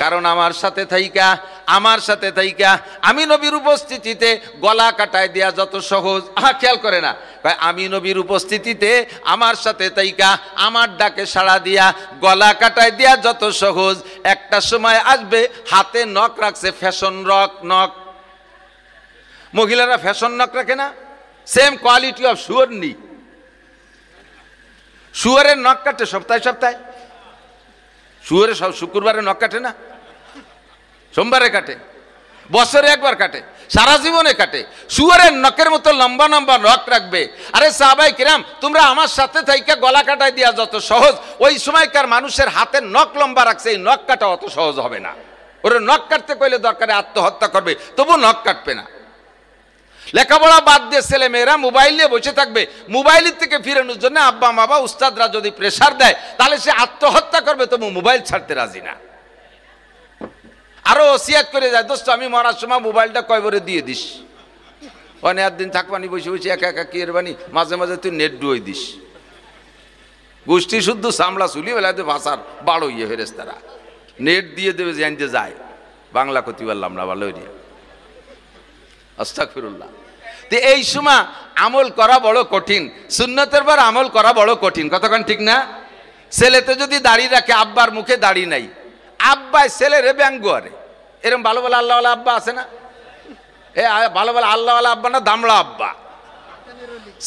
কারণ আমার সাথে থাইকা আমি নবীর উপস্থিতিতে গলা কাটায় দেয়া যত সহজ, খেয়াল করে না, আমি নবীর উপস্থিতিতে আমার সাথে থাইকা আমার ডাকে সাড়া দিয়া গলা কাটায় দেয়া যত সহজ, একটা সময় আসবে হাতে নখ রাখছে, ফ্যাশন নখ, মহিলারা ফ্যাশন নখ রাখে না, সেম কোয়ালিটি অফ শুয়োর নি, শুয়োরের নখ কাটে সপ্তাহে সপ্তাহে, শুয়োরে সব শুক্রবারে নখ কাটে না, সোমবারে কাটে, বছরে একবার কাটে, সারা জীবনে কাটে। শুয়োরের নখের মতো লম্বা লম্বা নখ রাখবে। আরে সাহাবায়ে কিরাম, তোমরা আমার সাথে থাইকা গলা কাটাই দিয়া যত সহজ, ওই সময়কার মানুষের হাতের নখ লম্বা রাখছে, এই নখ কাটা অত সহজ হবে না। ওরা নখ কাটতে কইলে দরকারে আত্মহত্যা করবে, তবু নখ কাটবে না। লেখাপড়া বাদ দিয়ে ছেলে মেয়েরা মোবাইল নিয়ে বসে থাকবে, মোবাইলের থেকে ফিরানোর জন্য আব্বা মামা উস্তাদরা যদি প্রেসার দেয়, তাহলে সে আত্মহত্যা করবে, তবু মোবাইল ছাড়তে রাজি না। আরো ওসিয়াত করে যায়, দোস্ত আমি মরার সময় মোবাইলটা কয়বারে দিয়ে দিস, অনেক দিন থাকবানি বসে বসে একা একা কি এরবানি, মাঝে মাঝে তুই নেট ডুয়ে দিস। গোষ্ঠী শুদ্ধ সামলা চুলি বেলাতে ভাষার বাড়ো ইয়ে ফেরেশতারা নেট দিয়ে দেবে, জানতে যায় বাংলা ক্ষতি পারলাম না, ভালো এরিয়া আস্তাগফিরুল্লাহ। তো এই সময় আমল করা বড় কঠিন, সুন্নতের পর আমল করা বড় কঠিন, কতক্ষণ ঠিক না? ছেলেতে যদি দাড়ি রাখে, আব্বার মুখে দাড়ি নাই, আব্বাই ছেলেরে ব্যঙ্গ করে, এরকম ভালো ভালো আল্লাহওয়ালা আব্বা আছে না? এ ভালো ভালো আল্লাহওয়ালা আব্বা না, দামড়া আব্বা।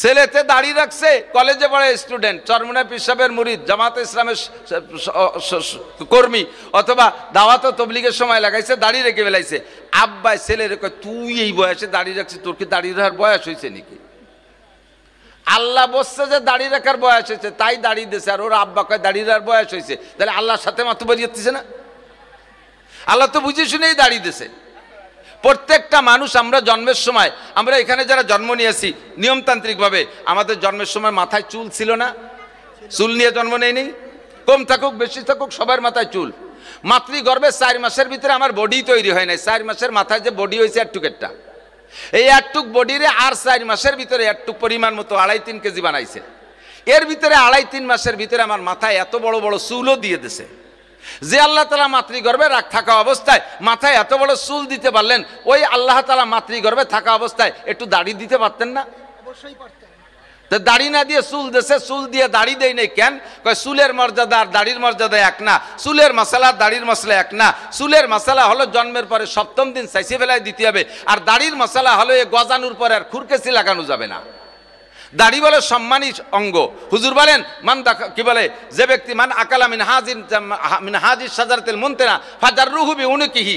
ছেলেতে দাড়ি রাখছে, কলেজে পড়ে স্টুডেন্ট, চরমুনা পীর সাহেবের মুরিদ, জামাতে ইসলামের কর্মী, অথবা দাওয়াত ও তবলিগের সময় লাগাইছে, দাড়ি রেখে বেলাইছে। আব্বাই ছেলেরে কয়, তুই এই বয়সে দাড়ি রাখছিস, তোর কি দাড়ি রাখার বয়স হয়েছে নাকি? আল্লাহ বলছে যে দাড়ি রাখার বয়স হয়েছে, তাই দাড়ি দিয়েছে, আর ওর আব্বা কয় দাড়ি রাখার বয়স হয়েছে, তাহলে আল্লাহর সাথে মাতুবাড়ি হচ্ছে না? আল্লাহ তো বুঝে শুনেই দাড়ি দিয়েছে। প্রত্যেকটা মানুষ আমরা জন্মের সময়, আমরা এখানে যারা জন্ম নিয়েছি নিয়মতান্ত্রিকভাবে, আমাদের জন্মের সময় মাথায় চুল ছিল না? চুল নিয়ে জন্ম নেয়নি, কম থাকুক বেশি থাকুক সবার মাথায় চুল। মাতৃগর্ভে 4 মাসের ভিতরে আমার বডি তৈরি হয় নাই, 4 মাসের মাথায় যে বডি হয়েছে একটুকেরটা, এই একটুক বডিরে আর 4 মাসের ভিতরে একটুক পরিমাণ মতো 2.5-3 কেজি বানাইছে। এর ভিতরে 2.5-3 মাসের ভিতরে আমার মাথায় এত বড় বড় চুলও দিয়ে দিছে। যে আল্লাহ তাআলা মাতৃগর্ভে থাকা অবস্থায় মাথায় এত বড় চুল দিতে পারলেন, ওই আল্লাহ তাআলা মাতৃগর্ভে থাকা অবস্থায় একটু দাড়ি দিতে পারতেন না? অবশ্যই পারতেন। তা দাড়ি না দিয়ে চুল দেশে, চুল দিয়ে দাড়ি দেয় নেই কেন? কয় চুলের মর্যাদা আর দাড়ির মর্যাদা এক না, চুলের মশলা দাড়ির মশলা এক না। চুলের মশলা হলো জন্মের পরে ৭ম দিন চাইছে বেলায় দিতে হবে, আর দাড়ির মশলা হলো এ গজানোর পরে আর খুরকেসি লাগানো যাবে না। দাড়ি বলে সম্মানী অঙ্গ। হুজুর বলেন মান কি বলে, যে ব্যক্তি মান আকালা মিন হাজির সাজারাতিল মুনতিনা ফাজাররুহু বিউনুকিহি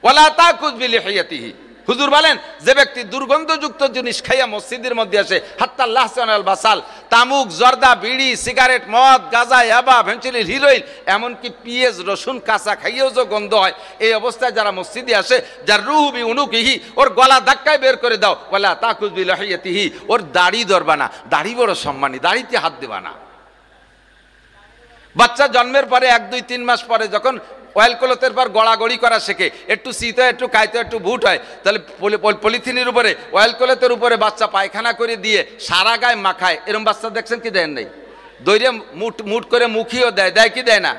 ওয়ালা তাকুজ বিলিহিয়াতিহি। হুজুর বলেন যে ব্যক্তি দুর্গন্ধযুক্ত জিনিস খাইয়া মসজিদের মধ্যে আসে, হাত্তা লাহসানাল বাসাল, তামুক, জর্দা, বিড়ি, সিগারেট, মদ, গাঁজা, ইয়াবা, ভেঞ্চিলিন, হিরোইন, এমনকি পিঁয়াজ রসুন কাঁচা খাইয়েও যে গন্ধ হয়, এই অবস্থায় যারা মসজিদে আসে, যার রুহু বিউনুকিহি, ওর গলা ধাক্কায় বের করে দাও, ওয়ালা তাকুজ বিলিহিয়াতিহি, ওর দাড়ি ধরবা না। দাড়ি বড় সম্মানী, দাড়িতে হাত দেবা না। বাচ্চা জন্মের পরে 1-2-3 মাস পরে যখন অয়েল ক্লথের পর গড়াগড়ি করা শেখে, একটু শীত হয়, একটু কাইতে, একটু বুট হয়, তাহলে পলিথিনের উপরে অয়েল ক্লথের উপরে বাচ্চা পায়খানা করে দিয়ে সারা গায়ে মাখায়। এরকম বাচ্চা দেখছেন কি দেন নাই? দৈরে মুট করে মুখিও দেয়, দেয় কি দেয় না?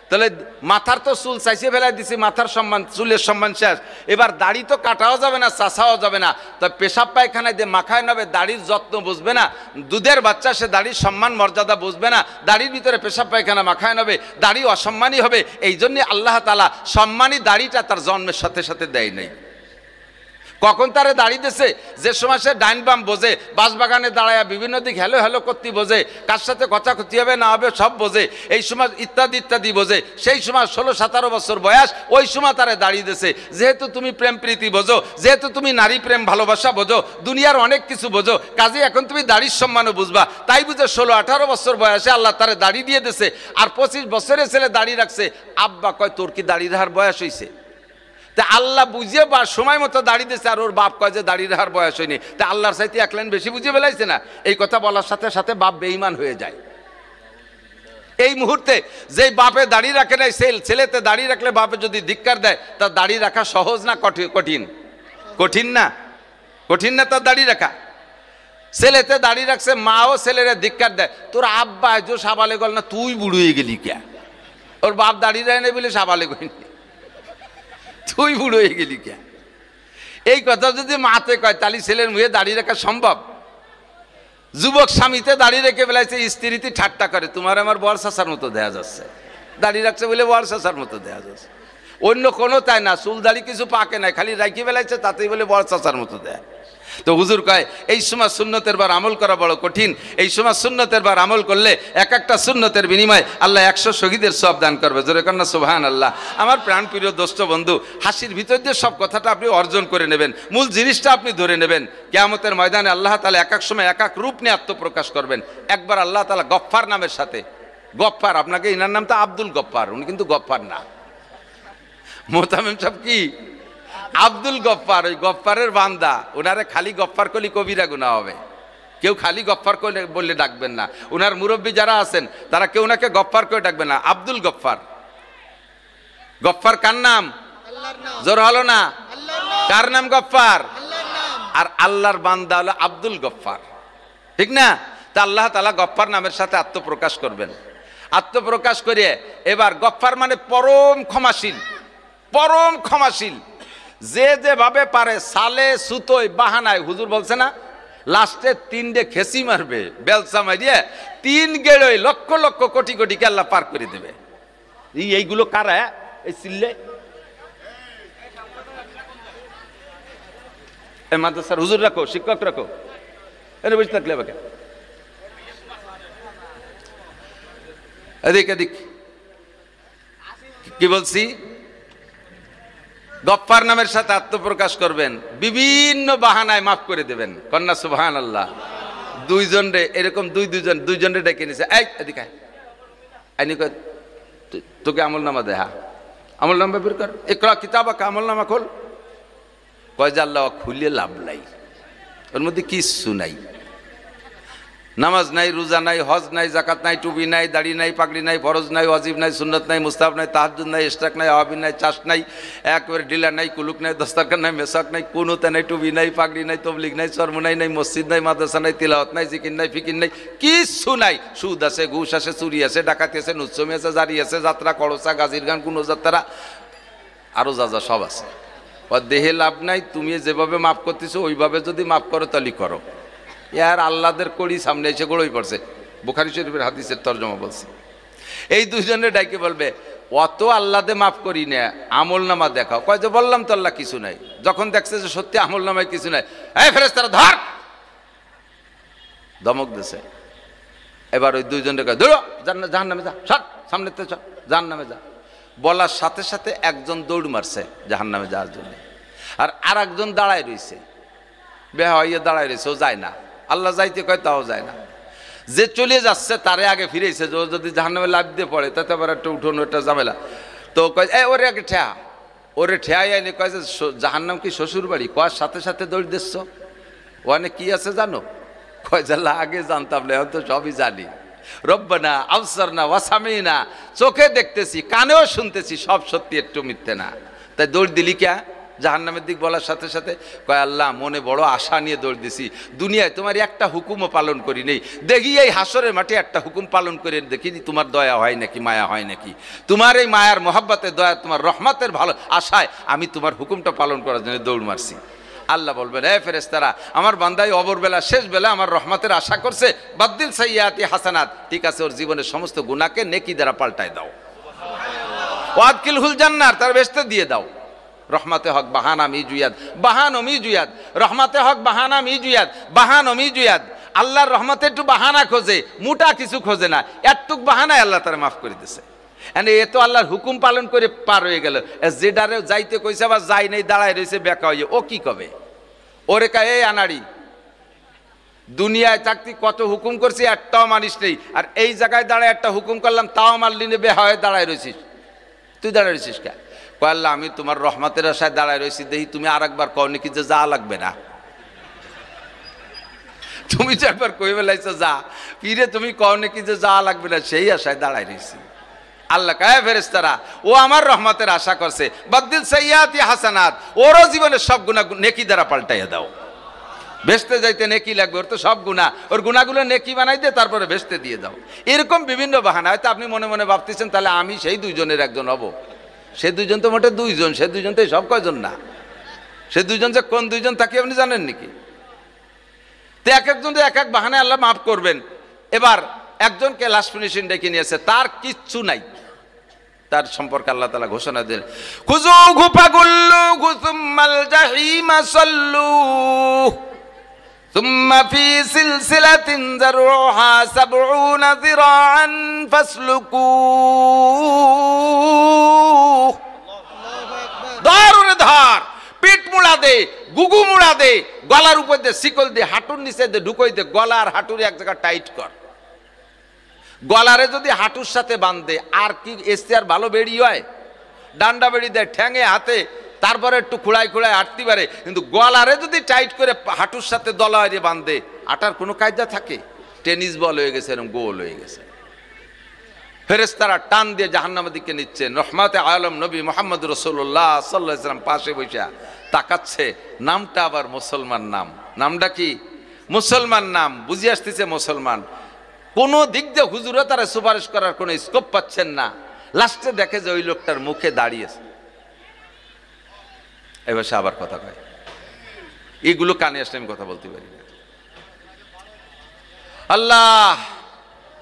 তাহলে মাথার তো চুল চাইছে ফেলাই দিছি, মাথার সম্মান, চুলের সম্মান শেষ। এবার দাড়ি তো কাটাও যাবে না, চাষাও যাবে না, তো পেশাব পায়খানায় দিয়ে মাখায় নেবে, দাড়ির যত্ন বুঝবে না। দুধের বাচ্চা, সে দাড়ির সম্মান মর্যাদা বুঝবে না, দাড়ির ভিতরে পেশাব পায়খানা মাখায় নেবে, দাড়ি অসম্মানী হবে। এই জন্যে আল্লাহ তাআলা সম্মানী দাড়িটা তার জন্মের সাথে সাথে দেয় নাই। কখন তারে দাড়ি দিয়েছে? যে সময় সে ডাইন বাম বোঝে, বাঁশবাগানে দাঁড়ায় বিভিন্ন দিক হ্যালো হ্যালো করতে বোঝে, কার সাথে কথা করতে হবে না হবে সব বোঝে, এই সময় ইত্যাদি ইত্যাদি বোঝে। সেই সময় 16-17 বছর বয়স, ওই সময় তারে দাড়ি দিয়েছে। যেহেতু তুমি প্রেম প্রীতি বোঝো, যেহেতু তুমি নারী প্রেম ভালোবাসা বোঝো, দুনিয়ার অনেক কিছু বোঝো, কাজে এখন তুমি দাড়ির সম্মানও বুঝবা। তাই বুঝে 16-18 বছর বয়সে আল্লাহ তারে দাড়ি দিয়ে দিয়েছে। আর 25 বছরের ছেলে দাড়ি রাখছে। আব্বা কয় তোর কি দাড়ি রাখার বয়স হয়েছে? তা আল্লাহ বুঝিয়ে বা সময় মতো দাড়ি দিয়েছে, আর ওর বাপ কয় যে দাড়ি রাখার বয়স হয়নি। তা আল্লাহর চাইতে 1 লাইন বেশি বুঝিয়ে ফেলাইছে না? এই কথা বলার সাথে সাথে বাপ বেঈমান হয়ে যায়। এই মুহূর্তে যেই বাপে দাড়ি রাখে নাই, সেই ছেলেতে দাড়ি রাখলে বাপে যদি ধিক্কার দেয়, তার দাড়ি রাখা সহজ না কঠিন? কঠিন না? কঠিন না তার দাড়ি রাখা? ছেলেতে দাড়ি রাখছে, মাও ছেলেরা ধিক্কার দেয়, তোর আব্বা আজ সাবালে গল না, তুই বুড়ো হয়ে গেলি কে? ওর বাপ দাড়ি রায় নাই বলে সাবালে গইনি, তুই বুড়ো হয়ে গেলি কে? এই কথা যদি মাতে কয়, তাহলে ছেলের মুখে দাঁড়িয়ে রাখা সম্ভব? যুবক স্বামীতে দাঁড়িয়ে রেখে বেলাইছে, স্ত্রীতে ঠাট্টা করে, তোমার আমার বর চাচার মতো দেয়া যাচ্ছে, দাঁড়িয়ে রাখছে বলে বর চাচার মতো দেয়া যাচ্ছে। অন্য কোনো তাই না, চুল দাড়ি কিছু পাকে নাই, খালি রাখি বেলাইছে, তাতেই বলে বর চাচার মতো দেয়। তো হুজুর কয় এই সময় সুন্নতের বার আমল করা বড় কঠিন। এই সময় সুন্নতের বার আমল করলে এক একটা সুন্নতের বিনিময়ে আল্লাহ 100 শহীদের সওয়াব দান করবে। জোরে কন্যা সুবহানাল্লাহ। আমার প্রাণপ্রিয় দোস্ত বন্ধু, হাসির ভিতর দিয়ে সব কথাটা আপনি অর্জন করে নেবেন, মূল জিনিসটা আপনি ধরে নেবেন। কিয়ামতের ময়দানে আল্লাহ তাআলা এক এক সময় এক এক রূপ নিয়ে আত্মপ্রকাশ করবেন। একবার আল্লাহ তাআলা গফফার নামের সাথে, গফফার, আপনাকে ইনার নাম তো আব্দুল গফফার, উনি কিন্তু গফফার না। মোহতামিম সাহেব কি আব্দুল গফফার, ওই গফফারের বান্দা। ওনারে খালি গফফার করলে কবিরা গুনাহ হবে। কেউ খালি গফফার করে বললে ডাকবেন না। ওনার মুরব্বী যারা আছেন তারা কেউ ওনাকে গফফার করে ডাকবেন না, আব্দুল গফফার। গফফার কার নাম? জোর হলো না? কার নাম গফফার? আর আল্লাহর বান্দা হলো আব্দুল গফফার, ঠিক না? তা আল্লাহ তাআলা গফফার নামের সাথে আত্মপ্রকাশ করবেন। আত্মপ্রকাশ করে এবার গফফার মানে পরম ক্ষমাশীল, পরম ক্ষমাশীল। যে যেভাবে পারে সালে সুতোয় বাহানায়, হুজুর বলছে না লাস্টে 3টে খেসি মারবে, বেলসা মারিয়ে 3 গেড়ই লক্ষ লক্ষ কোটি কোটি কে আল্লাহ পার করে দেবে। এইগুলো কারা? এই চিল্লে এই মাদ্রাসার হুজুর রাখো, শিক্ষক রাখো, এর বসে থাকলে বাকে এদিক এদিক। কি বলছি? গফফার নামের সাথে আত্মপ্রকাশ করবেন, বিভিন্ন বাহানায় মাফ করে দেবেন। কন্যা সুবহানাল্লাহ। দুইজন রে এরকম দুইজন রে ডেকে নিছে, এই এদিকে আইনি কয় তোকে আমল নামা দেহা, আমল নামা বের কর, ইকরা কিতাবাকা, আমল নামা খোল। কয় যে আল্লাহ খুলে লাভ নাই, ওর মধ্যে কিচ্ছু নাই। নামাজ নাই, রোজা নাই, হজ নাই, জাকাত নাই, টুপি নাই, দাড়ি নাই, পাগড়ি নাই, ফরজ নাই, ওয়াজিব নাই, সুন্নত নাই, মুস্তাহাব নাই, তাহাজ্জুদ নাই, ইশরাক নাই, আওয়াবিন নাই, চাষ নাই, একেবারে ডিলা নাই, কুলুক নাই, দস্তারখান নাই, মেসাক নাই, কুনুতে নাই, টুপি নাই, পাগড়ি নাই, তবলিগ নাই, চরমুনাই নাই, মসজিদ নাই, মাদ্রাসা নাই, তিলাওয়াত নাই, জিকির নাই, ফিকির নাই, কিচ্ছু নাই। সুদ আছে, ঘুষ আছে, চুরি আছে, ডাকাতি আছে, নুচ্ছমি আছে, জারি আছে, যাত্রা, করসা, গাজির গান, কোনো যাত্রা, আরো যা যা সব আছে। দেহে লাভ নাই, তুমি যেভাবে মাফ করতেছো ওইভাবে যদি মাফ করো তাহলে করো। ইয়ার আল্লাহদের কড়ি সামনে এসে গড়ই পড়ছে। বুখারী শরীফের হাদিসের তর্জমা বলছে। এই দুইজনে ডাইকে বলবে অত আল্লাহদে মাফ করি না, আমল নামা দেখাও। কয় যে বললাম তো আল্লাহ কিছু নাই। যখন দেখছে যে সত্যি আমল নামায় কিছু নাই, এই ফেরেশতারা ধর, ধমক দিছে। এবার ওই দুইজনে কয় ধরো, জাহান্নামে যা, সর সামনে তো চল, জাহান্নামে যা। বলার সাথে সাথে একজন দৌড় মারছে জাহান্নামে যাওয়ার জন্য, আর আরেকজন দাঁড়ায় রয়েছে, বেহা হইয়া দাঁড়ায় রয়েছে, ও যায় না। আল্লাহ যাইতে কয় তাও যায় না। যে চলে যাচ্ছে তারে আগে ফিরেছে, যে ও যদি জাহান্নামে লাফ দিয়ে পড়ে তাতে আবার একটা উঠোন, একটা ঝামেলা। তো কয় এই ওরে আগে ঠেয়া, ওরে ঠেয়াই আইনি। কয় যে জাহান্নাম কি শ্বশুর বাড়ি? কয়ার সাথে সাথে দৌড় দিচ্ছ, ওখানে কি আছে জানো? কয় জাল্লা আগে জানতাম না, এখন তো সবই জানি। রব্বানা আবসারনা ওয়াসামিনা, চোখে দেখতেছি, কানেও শুনতেছি, সব সত্যি, একটু মিথ্যে না। তাই দৌড় দিলি কে জাহান্নামের দিক বলার সাথে সাথে? কয় আল্লাহ মনে বড় আশা নিয়ে দৌড় দিছি, দুনিয়ায় তোমার একটা হুকুমও পালন করি নেই, দেখি এই হাসরের মাঠে একটা হুকুম পালন করে দেখি তোমার দয়া হয় নাকি, মায়া হয় নাকি। তোমার এই মায়ার মহাব্বতের দয়া, তোমার রহমতের ভালো আশায় আমি তোমার হুকুমটা পালন করার জন্য দৌড় মারছি। আল্লাহ বলবেন এ ফেরেশতারা, আমার বান্দাই অবরবেলা শেষ বেলা আমার রহমতের আশা করছে, বাদ্দিল সাইয়াতি হাসানাত, ঠিক আছে ওর জীবনের সমস্ত গুনাহকে নেকি দ্বারা পাল্টায় দাও। ওয়াদকিলহুল জান্নাত, তার বেহেশতে দিয়ে দাও। রহমতে হক বাহানা মিজুয়াদ, বাহানো মিজুয়াদ, রহমতে হক বাহানা মিজুয়াদ, বাহানো মিজুয়াদ। আল্লাহর রহমতে একটু বাহানা খোঁজে, মোটা কিছু খোঁজে না, একটুক বাহানায় আল্লাহ তারা মাফ করে দিছে। এ তো আল্লাহর হুকুম পালন করে পার হয়ে গেল। যেটারে যাইতে কইছে আবার যাই নেই, দাঁড়ায় রয়েছে বেকা হইয়ে, ও কি কবে? ওরে কা এই আনাড়ি, দুনিয়ায় থাকতে কত হুকুম করছি, একটাও মানিস নেই, আর এই জায়গায় দাঁড়ায় একটা হুকুম করলাম তাও মানলি নে, বেহা হয়ে দাঁড়ায় রয়েছিস। তুই দাঁড়ায় রয়েছিস কে? কয় আল্লাহ আমি তোমার রহমতের আশায় দাঁড়ায় রয়েছি, দেখি তুমি আর একবার কও নাকি যে যা লাগবে না। তুমি তো একবার কই বেলাইছো যা, ফিরে তুমি কও নাকি যে যা লাগবে না, সেই আশায় দাঁড়ায় রয়েছি। আল্লাহ কায় ফেরেশতারা, ও আমার রহমতের আশা করছে, বাদ্দিল সাইয়াতি হাসানাত, ওরও জীবনের সব গুনাহ নেকি দ্বারা পাল্টাইয়া দাও। বেহেশতে যাইতে নেকি লাগবে, ওর তো সব গুনাহ, ওর গুনাহগুলো নেকি বানাই দিয়ে তারপরে বেহেশতে দিয়ে দাও। এরকম বিভিন্ন বাহানা। হয়তো আপনি মনে মনে ভাবতেছেন তাহলে আমি সেই দুইজনের একজন হব। সে দুইজন তো মোটে দুইজন, সে দুইজন তো সব কয়জন না। সে দুইজন যে কোন দুইজন তাকে আপনি জানেন নাকি? তো এক একজন এক এক বাহানায় আল্লাহ মাফ করবেন। এবার একজনকে লাস্ট ফিনিশিং ডেকে নিয়েছে, তার কিচ্ছু নাই, তার সম্পর্কে আল্লাহ তাআলা ঘোষণা দিলেন, খুযুহু ফাগুল্লুহু সুম্মাল জাহিমা সাল্লু সুম্মা ফি সিলসিলাতিন যারউহা ৭০ যিরাআন ফাসলুকু। ধরে ধর, পিঠ মুড়া দে, গুগু মুড়া দে, গলার উপর দে শিকল দে, হাঁটুর নিচে দে ঢুকই দে, গলা আর হাঁটুর এক জায়গা টাইট কর। গলারে যদি হাঁটুর সাথে বাঁধে আর কি এসতে আর ভালো বেড়ি হয়? ডান্ডা বেড়ি দেয় ঠ্যাঙে হাতে, তারপরে একটু খুঁড়াই খুঁড়াই হাঁটতে পারে, কিন্তু গলারে যদি টাইট করে হাঁটুর সাথে দলারে বাঁধে, আটার কোনো কায়দা থাকে? টেনিস বল হয়ে গেছে, এরকম গোল হয়ে গেছে। ফেরেশতারা টান দিয়ে জাহান্নামের দিকে নিচ্ছেন। রহমতে আলম নবী মুহাম্মদ রাসূলুল্লাহ সাল্লাল্লাহু আলাইহি ওয়াসাল্লাম পাশে বসে তাকাচ্ছে। নামটা আবার মুসলমান নাম। নামটা কি? মুসলমান নাম। বুঝে আসতেছে মুসলমান। কোনো দিক দিয়ে হুজুরে তারা সুপারিশ করার কোনো স্কোপ পাচ্ছেন না। লাস্টে দেখে যে ওই লোকটার মুখে দাঁড়িয়েছে। এবার সে আবার কথা কয়, এইগুলো কানে আসলে আমি কথা বলতে পারি না। আল্লাহ,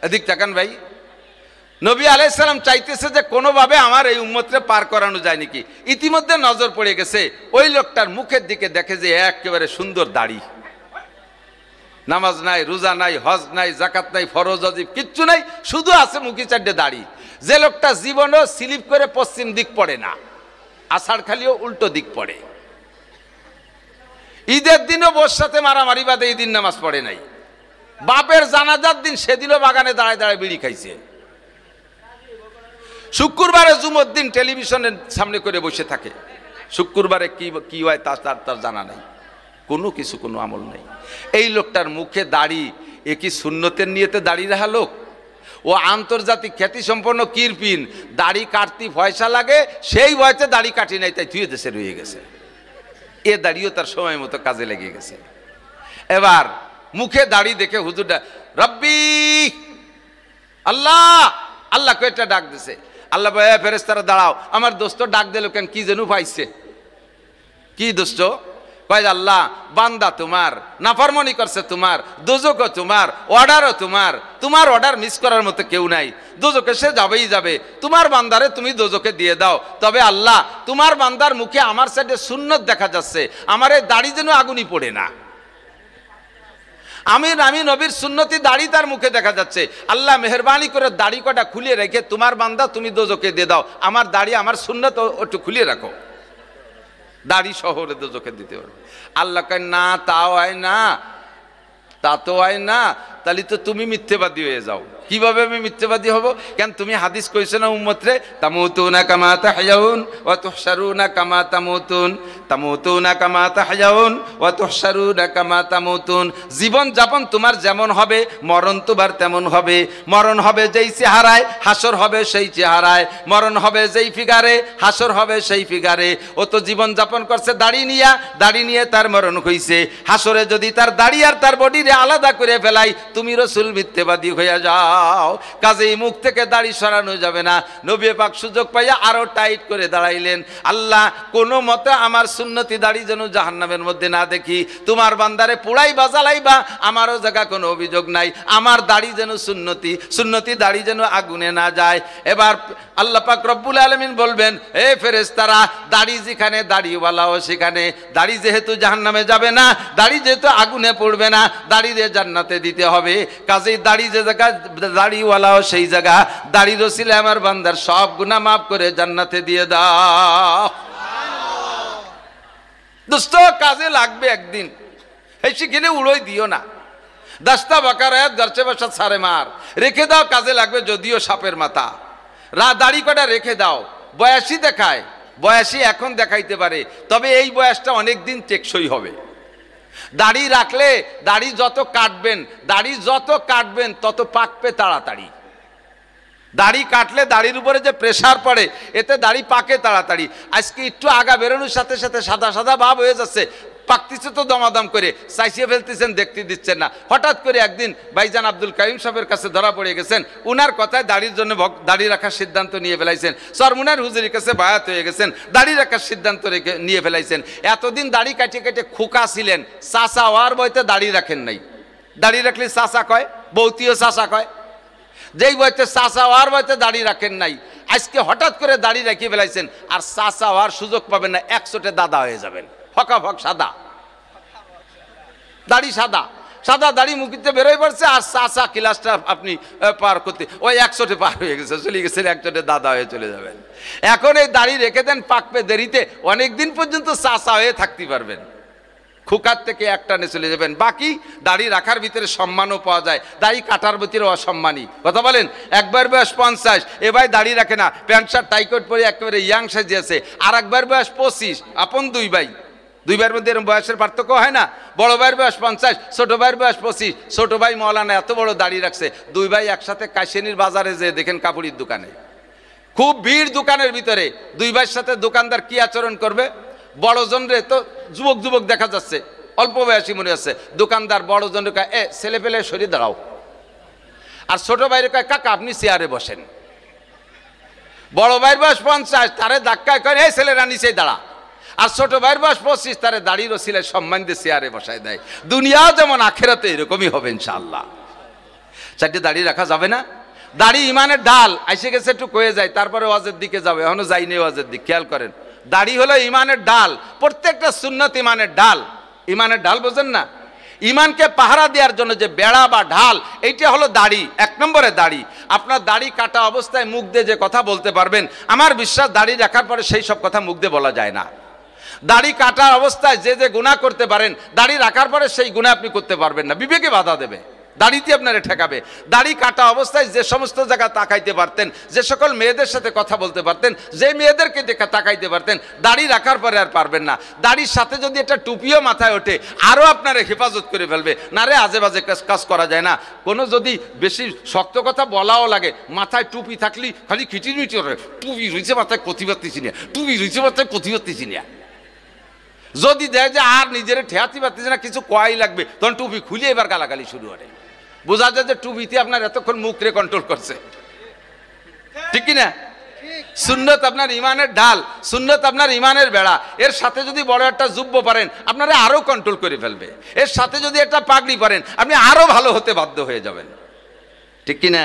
এদিক তাকান ভাই। নবী আলাইহিস সালাম চাইতেছে যে কোনোভাবে আমার এই উম্মতরে পার করানো যায় নাকি। ইতিমধ্যে নজর পড়ে গেছে ওই লোকটার মুখের দিকে, দেখে যে একেবারে সুন্দর দাড়ি, নামাজ নাই, রোজা নাই, হজ নাই, জাকাত নাই, ফরজ ওয়াজিব কিচ্ছু নাই, শুধু আছে মুখে চারটে দাড়ি। যে লোকটা জীবনও স্লিপ করে পশ্চিম দিক পড়ে না, আষাঢ় খালিও উল্টো দিক পড়ে, ঈদের দিনও বোর সাথে মারামারি বাদে ঈদের নামাজ পড়ে নাই, বাপের জানাজার দিন সেদিনও বাগানে দাঁড়ায় দাঁড়ায় বিড়ি খাইছে, শুক্রবারে জুমার দিন টেলিভিশনের সামনে করে বসে থাকে, শুক্রবারে কি হয় তার জানা নাই, কোনো কিছু কোনো আমল নেই। এই লোকটার মুখে দাড়ি, এ কি সুন্নতের নিয়তে দাড়ি রাখা লোক? ও আন্তর্জাতিক খ্যাতিসম্পন্ন কিরপিন, দাড়ি কাটতে পয়সা লাগে, সেই ভয়তে দাড়ি কাটি নাই, তাই ধুয়ে দেশে রয়ে গেছে। এ দাড়িও তার সময় মতো কাজে লেগে গেছে। এবার মুখে দাড়ি দেখে হুজুরটা রব্বি আল্লাহ আল্লাহ কয়েকটা ডাক দিছে। আল্লাহ ফেরেশতারা দাঁড়াও, আমার দোস্ত ডাক দিল কেন, কি যেন পাইছে। কি দোস্ত? কয় আল্লাহ বান্দা তোমার নাফরমানি করছে, তোমার দোজকও তোমার, অর্ডারও তোমার, তোমার অর্ডার মিস করার মতো কেউ নাই, দোজকে সে যাবেই যাবে, তোমার বান্দারে তুমি দোজকে দিয়ে দাও। তবে আল্লাহ তোমার বান্দার মুখে আমার সাইডে সুন্নত দেখা যাচ্ছে, আমার এই দাড়ি যেন আগুনই পড়ে না। আমি নবীর সুন্নতি দাড়ি তার মুখে দেখা যাচ্ছে, আল্লাহ মেহরবানি করে দাড়ি কটা খুলিয়ে রেখে তোমার বান্দা তুমি দোজকে দিয়ে দাও, আমার দাড়ি আমার সুন্নত একটু খুলিয়ে রাখো, দাড়ি শহরে দোজকে দিতে পারবে। আল্লাহ কয় না, তাও হয় না, তা তো হয় না, তাহলে তো তুমি মিথ্যেবাদী হয়ে যাও। কিভাবে আমি মিথ্যেবাদী হব? কেন তুমি হাদিস কইছো না উম্মতরে, তামুতুনা কামা তাহয়াউন ওয়া তুহশারুনা কামা তামুতুন, তামুতুনা কামা তাহয়াউন ওয়া তুহশারুনা কামা তামুতুন। জীবন যাপন তোমার যেমন হবে, মরণ তোমার তেমন হবে। মরণ হবে যেই চেহারায়, হাসর হবে সেই চেহারায়। মরণ হবে যেই ফিগারে, হাসর হবে সেই ফিগারে। ও তো জীবন যাপন করছে দাড়ি নিয়া, দাড়ি নিয়ে তার মরণ হইছে। হাসরে যদি তার দাড়ি আর তার বডিরে আলাদা করে ফেলাই, তুমি রাসূল মিথ্যাবাদী হয়ে যাও। কাজেই মুখ থেকে দাড়ি সরানো যাবে না। নবী পাক সুযোগ পাইয়া আরো টাইট করে দাঁড়াইলেন, আল্লাহ কোনো মতে আমার সুন্নতি দাড়ি যেন জাহান্নামের মধ্যে না দেখি, তোমার বান্দারে পুড়াই বাজালাইবা, আমারও জায়গা কোনো অভিযোগ নাই, আমার দাড়ি যেন সুন্নতি দাড়ি যেন আগুনে না যায়। এবার আল্লাহ পাক রব্বুল আলামিন বলবেন, এ ফেরেশতারা, দাড়ি যেখানে দাড়িওয়ালাও সেখানে, দাড়ি যেহেতু জাহান্নামে যাবে না, দাড়ি যেহেতু আগুনে পড়বে না, দাড়ি দিয়ে জান্নাতে দিতে হবে। কাজেই দাড়ি যে জায়গা দাড়িওয়ালাও সেই জায়গা, দাড়ি রসিলে আমার বান্দার সব গুনাহ মাফ করে জান্নাতে দিয়ে দাও। দোস্ত কাজে লাগবে একদিন, এই শিখিলে উড়োই দিও না। দাস্তা বাকার আয়াত গরচে বসা সারে মার, রেখে দাও, কাজে লাগবে যদিও সাপের মাথা। দাড়ি কটা রেখে দাও, বয়সী দেখায়, বয়সী এখন দেখাইতে পারে, তবে এই বয়সটা অনেকদিন টেকসই হবে। দাড়ি রাখলে দাড়ি যত কাটবেন তত পাকবে তাড়াতাড়ি। দাড়ি কাটলে দাড়ির উপরে যে প্রেসার পড়ে, এতে দাড়ি পাকে তাড়াতাড়ি। আজকে একটু আগা বেরোনোর সাথে সাথে সাদা সাদা ভাব হয়ে যাচ্ছে, পাকতেছে তো দমাদম করে, চাইছিয়ে ফেলতেছেন, দেখতে দিচ্ছেন না। হঠাৎ করে একদিন ভাইজান আব্দুল কাইম সাহেবের কাছে ধরা পড়ে গেছেন, উনার কথায় দাড়ির জন্য দাড়ি রাখার সিদ্ধান্ত নিয়ে ফেলাইছেন। সরমুনার হুজুরের কাছে বায়াত হয়ে গেছেন, দাড়ি রাখার সিদ্ধান্ত নিয়ে ফেলাইছেন। এতদিন দাড়ি কাটে কেটে খোকা ছিলেন, চাচা হওয়ার বইতে দাড়ি রাখেন নাই। দাড়ি রাখলে চাচা কয়, বৌতিও চাচা কয়, যেই বইতে চাচা হওয়ার বইতে দাড়ি রাখেন নাই, আজকে হঠাৎ করে দাড়ি রাখিয়ে ফেলাইছেন, আর চাচা হওয়ার সুযোগ পাবেন না, 100টে দাদা হয়ে যাবেন। ফকাফক সাদা দাড়ি, সাদা দাড়ি মুখিতে বেরোয় পড়ছে, আর চাচা ক্লাসটা আপনি পার করতে ওই 100টে পার হয়ে গেছে, চলে গেছেন, 100টে দাদা হয়ে চলে যাবেন। এখন এই দাড়ি রেখে দেন, পাকবে দেরিতে, অনেকদিন পর্যন্ত চাচা হয়ে থাকতে পারবেন। খুকার থেকে একটানে চলে যাবেন। বাকি দাড়ি রাখার ভিতরে সম্মানও পাওয়া যায়, দাড়ি কাটার ভিতরে অসম্মানী। কথা বলেন, একবার বয়স 50, এ ভাই দাড়ি রাখে না, প্যান্ট শার্ট টাইকোট পরে একেবারে ইয়াং সাজিয়ে আছে, আর একবার বয়স 25, আপন দুই ভাইয়ের মধ্যে এরকম বয়সের পার্থক্য হয় না। বড় ভাইয়ের বয়স 50, ছোট ভাইয়ের বয়স 25। ছোট ভাই মৌলানা এত বড় দাড়ি রাখছে, দুই ভাই একসাথে কাশিয়ানির বাজারে যে দেখেন কাপড়ের দোকানে, খুব ভিড় দোকানের ভিতরে, দুই ভাইয়ের সাথে দোকানদার কি আচরণ করবে? বড়জন রে তো যুবক দেখা যাচ্ছে, অল্প বয়সী মনে হচ্ছে, দোকানদার বড়জন রে কয়, এ ছেলে পেলে সরিয়ে দাঁড়াও। আর ছোট ভাইরে কয়, কাকা আপনি চেয়ারে বসেন। বড় ভাইয়ের বয়স 50, তারে ধাক্কায় কয়, এই ছেলেরা নিচেই দাঁড়া। আর ছোট ভাইয়ের বয়স 25, তারে দাড়ির ওসিলায় সম্মান দিয়ে চেয়ারে বসায় দেয়। দুনিয়াও যেমন আখেরাতে এরকমই হবে ইনশাআল্লাহ। চারটে দাড়ি রাখা যাবে না। দাড়ি ইমানের ডাল, আইসে গেছে একটু কয়ে যায়, তারপরে ওয়াজের দিকে যাবে, এখনো যাইনি ওয়াজের দিক, খেয়াল করেন। দাড়ি হলো ইমানের ডাল, প্রত্যেকটা সুন্নত ইমানের ডাল। ইমানের ডাল বোঝেন না? ইমানকে পাহারা দেওয়ার জন্য যে বেড়া বা ঢাল, এইটা হলো দাড়ি, 1 নম্বরে দাড়ি। আপনার দাড়ি কাটা অবস্থায় মুখ দিয়ে যে কথা বলতে পারবেন, আমার বিশ্বাস দাড়ি রাখার পরে সেই সব কথা মুখ দিয়ে বলা যায় না। দাড়ি কাটার অবস্থায় যে গুনাহ করতে পারেন, দাড়ি রাখার পরে সেই গুনাহ আপনি করতে পারবেন না, বিবেকে বাধা দেবে। দাড়িতে আপনারা ঠেকাবে। দাড়ি কাটা অবস্থায় যে সমস্ত জায়গা তাকাইতে পারতেন, যে সকল মেয়েদের সাথে কথা বলতে পারতেন, যে মেয়েদেরকে দেখা তাকাইতে পারতেন, দাড়ি রাখার পরে আর পারবেন না। দাড়ির সাথে যদি একটা টুপিও মাথায় ওঠে আরও আপনারা হেফাজত করে ফেলবে। না রে, আজে বাজে কাজ করা যায় না। কোনো যদি বেশি শক্ত কথা বলাও লাগে, মাথায় টুপি থাকলেই খালি খিচিমিচি করে, টুপি রয়েছে মাথায় কথি পারতেছি না, টুপি রয়েছে মাথায় কথি পারতেছি না। যদি দেয় যে আর নিজের ঠেয়াতে পারতেছে না, কিছু কয়াই লাগবে, তখন টুপি খুলে এবার গালাগালি শুরু করে। বোঝা যায় যে টুপিতে আপনার এতক্ষণ মুখরে কন্ট্রোল করছে, ঠিক কিনা? সুন্নত আপনার ইমানের ঢাল, সুন্নত আপনার ইমানের বেড়া। এর সাথে যদি বড় একটা জুব্ব পারেন আপনারা আরো কন্ট্রোল করে ফেলবে। এর সাথে যদি একটা পাগড়ি পারেন আপনি আরো ভালো হতে বাধ্য হয়ে যাবেন, ঠিক কিনা?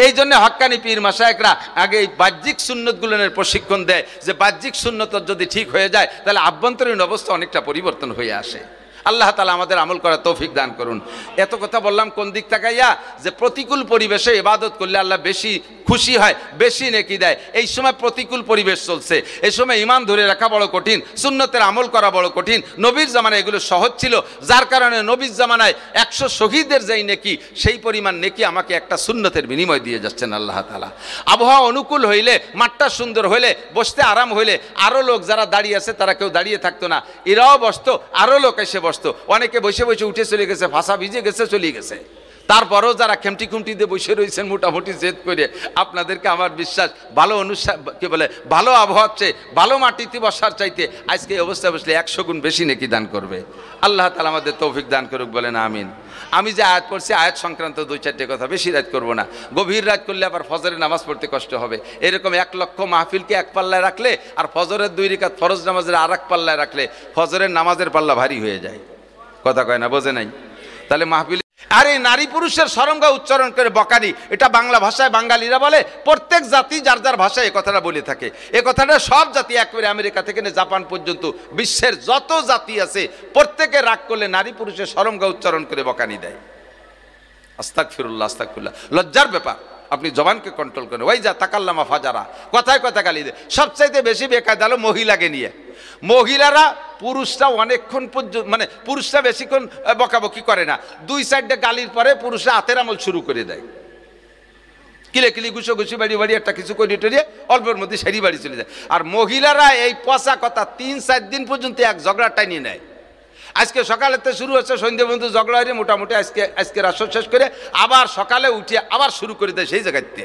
এই জন্য হক্কানি পীর মাশায়েখরা আগে এই বাহ্যিক সুন্নতগুলোর প্রশিক্ষণ দেয়, যে বাহ্যিক সুন্নত যদি ঠিক হয়ে যায় তাহলে আভ্যন্তরীণ অবস্থা অনেকটা পরিবর্তন হয়ে আসে। আল্লাহ তাআলা আমাদের আমল করার তৌফিক দান করুন। এত কথা বললাম কোন দিক তাকাইয়া? যে প্রতিকূল পরিবেশে ইবাদত করলে আল্লাহ বেশি খুশি হয়, বেশি নেকি দেয়। এই সময় প্রতিকূল পরিবেশ চলছে, এই সময় ঈমান ধরে রাখা বড় কঠিন, সুন্নতের আমল করা বড় কঠিন। নবীর জামানায় এগুলো সহজ ছিল, যার কারণে নবীর জামানায় 100 শহীদের যেই নেকি সেই পরিমাণ নেকি আমাকে একটা সুন্নতের বিনিময় দিয়ে যাচ্ছেন আল্লাহ তাআলা। আবহাওয়া অনুকূল হইলে, মাঠটা সুন্দর হইলে, বসতে আরাম হইলে আরও লোক যারা দাঁড়িয়ে আছে তারা কেউ দাঁড়িয়ে থাকতো না, এরাও বসতো, আরও লোক এসে বসতো। অনেকে বসে বসে উঠে চলে গেছে, ভাষা ভিজে গেছে, চলে গেছে। তারপরেও যারা খেমটি খুমটি দিয়ে বসে রয়েছেন মোটামুটি জেদ করে, আপনাদেরকে আমার বিশ্বাস ভালো কি বলে ভালো আবহাওয়ার চেয়ে, ভালো মাটিতে বসার চাইতে আজকে এই অবস্থায় বসলে 100 গুণ বেশি নেকি দান করবে। আল্লাহ তাআলা আমাদের তৌফিক দান করুক, বলেন আমিন। আমি যে আয়াত পড়ছি, আয়াত সংক্রান্ত 2-4টে কথা, বেশি রাত করব না। গভীর রাত করলে আবার ফজরের নামাজ পড়তে কষ্ট হবে। এরকম 1 লক্ষ মাহফিলকে এক পাল্লায় রাখলে আর ফজরের 2 রাকাত ফরজ নামাজের আর এক পাল্লায় রাখলে ফজরের নামাজের পাল্লা ভারী হয়ে যায়। কথা কয় না, বোঝে নাই? তাহলে মাহফিল আর এই নারী পুরুষের সরঙ্গা উচ্চারণ করে বকানি, এটা বাংলা ভাষায় বাঙালিরা বলে। প্রত্যেক জাতি যার যার ভাষায় এ কথাটা বলে থাকে। এ কথাটা সব জাতি, একবারে আমেরিকা থেকে জাপান পর্যন্ত বিশ্বের যত জাতি আছে প্রত্যেকে রাগ করলে নারী পুরুষের সরঙ্গা উচ্চারণ করে বকানি দেয়। আস্তাগফিরুল্লাহ, আস্তাগফিরুল্লাহ, লজ্জার ব্যাপার। আপনি জবানকে কন্ট্রোল করেন। ওই যা তাকাল্লামা ফাজারা, কথায় কথা গালি দেয়। সবচাইতে বেশি বেকায়দা হলো মহিলাকে নিয়ে। মহিলারা, পুরুষরা অনেকক্ষণ পর্যন্ত, মানে পুরুষরা বেশিক্ষণ বকাবকি করে না, 2-4টে গালির পরে পুরুষরা হাতের আমল শুরু করে দেয়। কিলে কিলি ঘুষো ঘুষি বাড়ি বাড়ি একটা কিছু করে টরিয়ে অল্পের মধ্যে সেরি বাড়ি চলে যায়। আর মহিলারা এই পচা কথা 3-4 দিন পর্যন্ত এক ঝগড়া টাইনিয়ে নেয়। আজকে সকালেতে শুরু হচ্ছে, সন্ধ্যে পর্যন্ত ঝগড়া হয়ে মোটামুটি আজকে রাসর শেষ করে আবার সকালে উঠিয়ে আবার শুরু করে দেয় সেই জায়গাতে।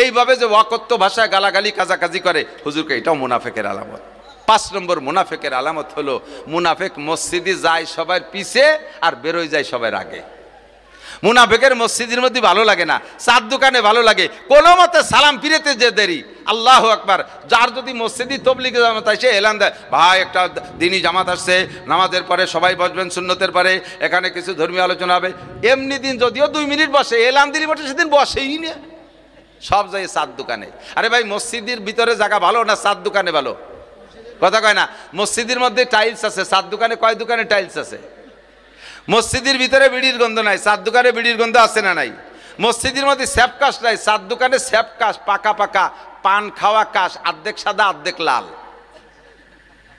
এইভাবে যে ওয়াকত্ব ভাষায় গালাগালি কাজাকাজি করে, হুজুরকে এটাও মুনাফেকের আলামত। 5 নম্বর মুনাফেকের আলামত হলো, মুনাফেক মসজিদে যায় সবার পিছে আর বেরোয় যায় সবার আগে। মুনাফেকের মসজিদের মধ্যে ভালো লাগে না, চার দোকানে ভালো লাগে, কোনো মতে সালাম ফিরেতে যে দেরি। আল্লাহু আকবার। যার যদি মসজিদি তবলিগ জামাত আসে এলান দেয়, ভাই একটা দিনই জামাত আসছে, নামাজের পরে সবাই বসবেন, সুন্নতের পরে এখানে কিছু ধর্মীয় আলোচনা হবে। এমনি দিন যদিও 2 মিনিট বসে, এলান দিলি বসে, সেদিন বসেই না, সব যায় চার দোকানে। আরে ভাই, মসজিদের ভিতরে জায়গা ভালো না চার দোকানে ভালো? কথা কয় না? মসজিদের মধ্যে টাইলস আছে, চার দোকানে কয় দোকানে টাইলস আছে? মসজিদের ভিতরে বিড়ির গন্ধ নাই, চার দোকানে বিড়ির গন্ধ আছে না নাই? মসজিদের মধ্যে স্যাপ কাশ নাই, চার দোকানে স্যাপ কাশ, পাকা পাকা পান খাওয়া কাশ, অর্ধেক সাদা অর্ধেক লাল।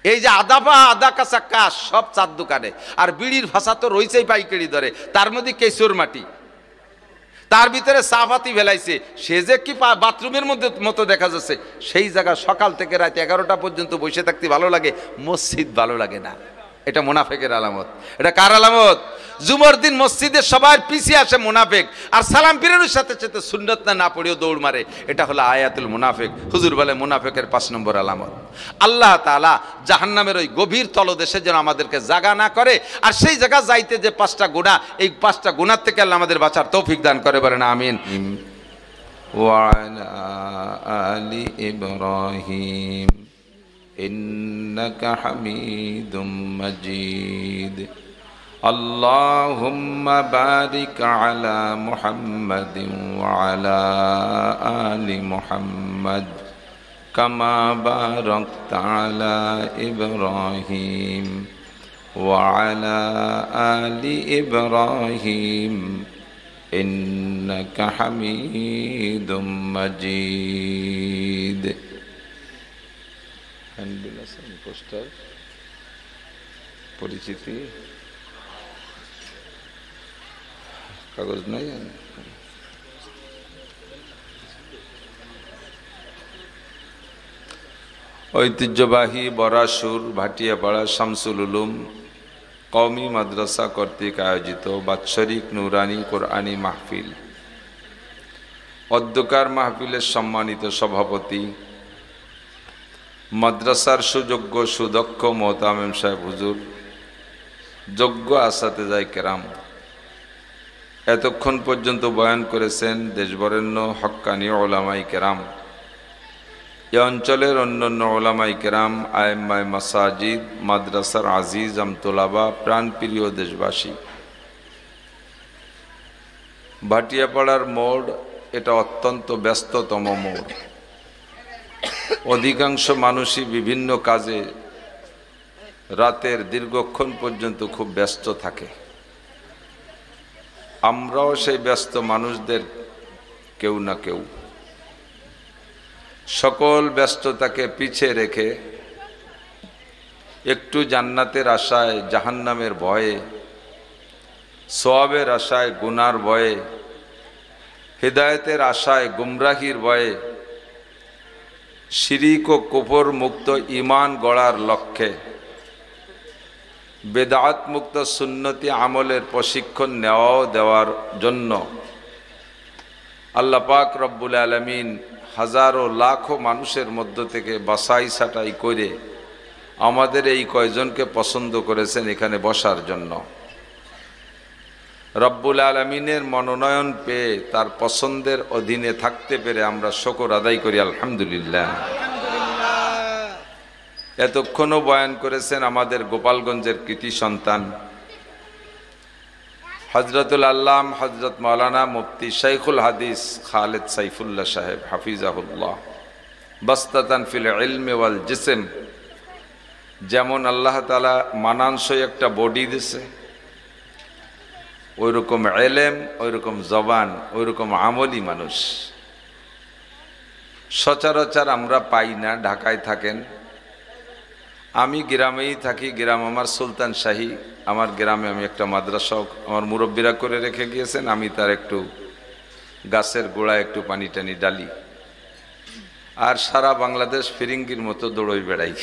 এই যে আদা পা আদা কাঁচা কাশ সব চার দোকানে। আর বিড়ির ভাষা তো রয়েছেই পাইকারি দরে, তার মধ্যে কেশর মাটি, তার ভিতরে সাফাতি ফেলাইছে, সে যে কি বাথরুমের মধ্যে মতো দেখা যাচ্ছে। সেই জায়গা সকাল থেকে রাত 11টা পর্যন্ত বসে থাকতে ভালো লাগে, মসজিদ ভালো লাগে না। এটা মুনাফেকের আলামত। এটা কার আলামত? জুমার দিন মসজিদে সবার পিছিয়ে আসে মুনাফেক, আর সালাম ফিরানোর সাথে সাথে সুন্নত না পড়েও দৌড় মারে। এটা হলো আয়াতুল মুনাফেক। হুজুর বলে মুনাফেকের 5 নম্বর আলামত। আল্লাহ তাআলা জাহান্নামের ওই গভীর তলদেশে যেন আমাদেরকে জায়গা না করে, আর সেই জায়গা যাইতে যে 5টা গুনাহ, এই 5টা গুনাহ থেকে আল্লাহ আমাদের বাঁচার তৌফিক দান করে, বলেন আমিন। ওয়া আলা আলি ইব্রাহিম ইন্নাকা হামিদুম মাজিদ। আল্লাহুম্মা বারিক আলা মুহাম্মাদিন ওয়া আলা আলি মুহাম্মাদ কামা বারাকতা আলা ইব্রাহিম ওয়া আলা আলি ইব্রাহিম ইন্নাকা হামিদুম মাজিদ। পোস্টার পরিচিতি কাগজ নাই। ঐতিহ্যবাহী বরাসুর ভাটিয়াপাড়া শামসুল উলুম কওমি মাদ্রাসা কর্তৃক আয়োজিত বাৎসরিক নুরানি কোরআনী মাহফিল। অধ্যকার মাহফিলের সম্মানিত সভাপতি মাদ্রাসার সুযোগ্য সুদক্ষ মোহতামিম সাহেব হুজুর, যোগ্য আসাতেজায়ে কেরাম, এতক্ষণ পর্যন্ত বয়ান করেছেন দেশবরেণ্য হক্কানি ওলামায়ে কেরাম, এ অঞ্চলের অন্যান্য ওলামায়ে কেরাম, আইম্মায়ে মাসাজিদ, মাদ্রাসার আজিজ আমতোলাবা, প্রাণপ্রিয় দেশবাসী। ভাটিয়াপাড়ার মোড় এটা অত্যন্ত ব্যস্ততম মোড়। অধিকাংশ মানুষই বিভিন্ন কাজে রাতের দীর্ঘক্ষণ পর্যন্ত খুব ব্যস্ত থাকে। আমরাও সেই ব্যস্ত মানুষদের কেউ না কেউ। সকল ব্যস্ততাকে পিছিয়ে রেখে একটু জান্নাতের আশায় জাহান্নামের ভয়ে, সওয়াবের আশায় গুনার ভয়ে, হিদায়াতের আশায় গুমরাহির ভয়ে, শিরিক ও কুফর মুক্ত ঈমান গড়ার লক্ষ্যে বেদাত মুক্ত সুন্নতি আমলের প্রশিক্ষণ নেওয়া দেওয়ার জন্য আল্লাহ পাক রব্বুল আলামিন হাজারো লাখো মানুষের মধ্য থেকে বাছাই ছাঁটাই করে আমাদের এই কয়জনকে পছন্দ করেছেন এখানে বসার জন্য। রব্বুল আলামিনের মনোনয়ন পেয়ে তার পছন্দের অধীনে থাকতে পেরে আমরা শুকর আদায় করি আলহামদুলিল্লাহ। এতক্ষণও বয়ান করেছেন আমাদের গোপালগঞ্জের কৃতি সন্তান হযরতুল আল্লাম হযরত মাওলানা মুফতি শাইখুল হাদিস খালেদ সাইফুল্লাহ সাহেব হাফিজাহুল্লাহ বাসতাতান ফিল ইলমি ওয়াল জিসম। যেমন আল্লাহ তাআলা মানানসই একটা বডি দিয়েছে, ওইরকম ইলম, ওইরকম জবান, ওইরকম আমলি মানুষ সচরাচর আমরা পাই না। ঢাকায় থাকেন, আমি গ্রামেই থাকি। গ্রাম আমার সুলতান শাহী। আমার গ্রামে আমি একটা মাদ্রাসা আমার মুরব্বীরা করে রেখে গিয়েছেন, আমি তার একটু গাছের গোড়ায় একটু পানি টানি ডালি। আর সারা বাংলাদেশ ফিরিঙ্গির মতো দৌড়ই বেড়াই।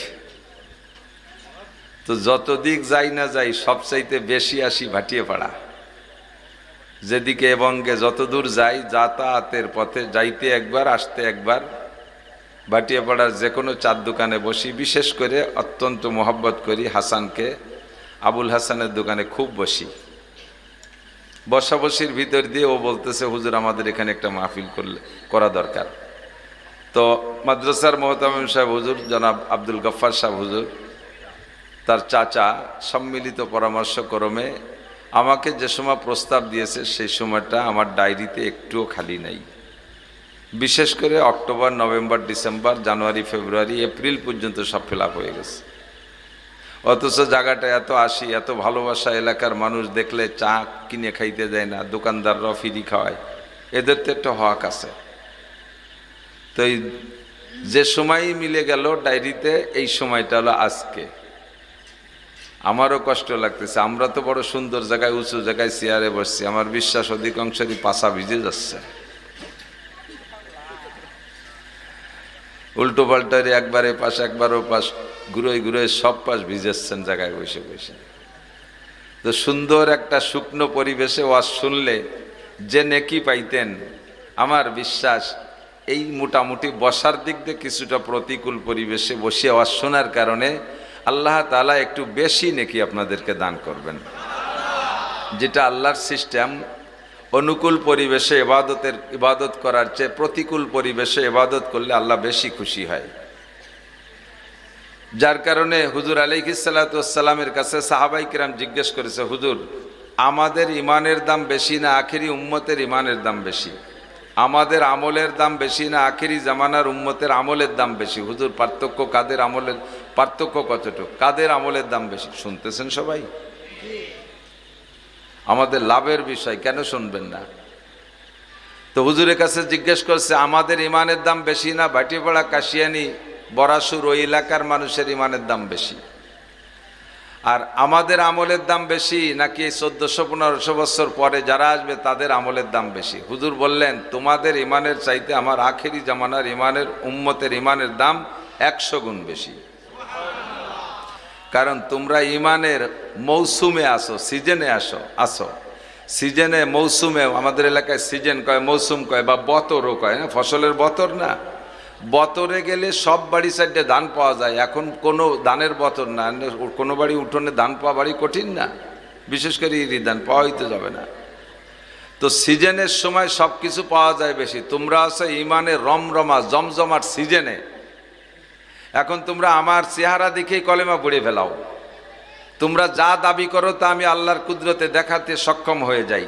তো যত দিক যাই না যাই সবচাইতে বেশি আসি ভাটিয়াপাড়া। যেদিকে এবঙ্গে যত দূর যাই যাতায়াতের পথে যাইতে একবার আসতে একবার ভাটিয়াপাড়ার যে কোনো চার দোকানে বসি। বিশেষ করে অত্যন্ত মোহাব্বত করি হাসানকে, আবুল হাসানের দোকানে খুব বসি। বসাবসির ভিতর দিয়ে ও বলতেছে হুজুর আমাদের এখানে একটা মাহফিল করা দরকার। তো মাদ্রাসার মোহতামিম সাহেব হুজুর জনাব আব্দুল গফফার সাহেব হুজুর, তার চাচা সম্মিলিত পরামর্শ ক্রমে আমাকে যে সময় প্রস্তাব দিয়েছে সেই সময়টা আমার ডায়েরিতে একটুও খালি নাই। বিশেষ করে অক্টোবর, নভেম্বর, ডিসেম্বর, জানুয়ারি, ফেব্রুয়ারি, এপ্রিল পর্যন্ত সব ফিল আপ হয়ে গেছে। অথচ জায়গাটা এত আসি, এত ভালোবাসা, এলাকার মানুষ দেখলে চা কিনে খাইতে দেয় না, দোকানদাররাও ফ্রি খাওয়ায়, এদের তো একটা হক আছে। তো এই যে সময়ই মিলে গেল ডায়েরিতে, এই সময়টা হলো আজকে। আমারও কষ্ট লাগতেছে। আমরা তো বড় সুন্দর জায়গায়, উঁচু জায়গায় চেয়ারে বসছি, আমার বিশ্বাস অধিকাংশেরই পাছা ভিজে যাচ্ছে। উল্টো পাল্টারে একবার এ পাশ একবার ও পাশ ঘুরোয় ঘুরোয় সব পাশ ভিজেছেন জায়গায় বসে বসে। তো সুন্দর একটা শুকনো পরিবেশে ওয়াজ শুনলে যে নেকি পাইতেন, আমার বিশ্বাস এই মোটামুটি বসার দিক দিয়ে কিছুটা প্রতিকূল পরিবেশে বসে ওয়াজ শোনার কারণে আল্লাহ তাআলা একটু বেশি নেকি আপনাদেরকে দান করবেন। যেটা আল্লাহর সিস্টেম, অনুকূল পরিবেশে ইবাদত করার চেয়ে প্রতিকূল পরিবেশে ইবাদত করলে আল্লাহ বেশি খুশি হয়। যার কারণে হুজুর আলাইহিস সালাতু ওয়াস সালামের কাছে সাহাবায়ে কিরাম জিজ্ঞেস করেছে, হুজুর আমাদের ইমানের দাম বেশি না আখেরি উম্মতের ইমানের দাম বেশি? আমাদের আমলের দাম বেশি না আখেরি জামানার উম্মতের আমলের দাম বেশি? হুজুর পার্থক্য কাদের আমলের, পার্থক্য কতটুকু, কাদের আমলের দাম বেশি? শুনতেছেন সবাই? আমাদের লাভের বিষয়, কেন শুনবেন না? তো হুজুরের কাছে জিজ্ঞেস করছে আমাদের ইমানের দাম বেশি না ভাটিপাড়া, কাশিয়ানি, বরাসুর ওই এলাকার মানুষের ইমানের দাম বেশি? আর আমাদের আমলের দাম বেশি নাকি 1400-1500 বছর পরে যারা আসবে তাদের আমলের দাম বেশি? হুজুর বললেন তোমাদের ইমানের চাইতে আমার আখেরি জামানার ইমানের উম্মতের ইমানের দাম 100 গুণ বেশি। কারণ তোমরা ইমানের মৌসুমে আসো, সিজনে আসো সিজনে, মৌসুমে, আমাদের এলাকায় সিজন কয়, মৌসুম কয়, বা বতরও কয় না, ফসলের বতর না। বতরে গেলে সব বাড়ি সাইডে ধান পাওয়া যায়। এখন কোনো ধানের বতর না, কোনো বাড়ি উঠোনে ধান পাওয়া বাড়ি কঠিন না, বিশেষ করে ইরি ধান পাওয়া হইতে যাবে না। তো সিজনের সময় সব কিছু পাওয়া যায় বেশি। তোমরা আছো ইমানের রমরমা জমজমার সিজনে। এখন তোমরা আমার চেহারা দেখেই কলেমা পড়ে ফেলাও। তোমরা যা দাবি করো তা আমি আল্লাহর কুদরতে দেখাতে সক্ষম হয়ে যাই।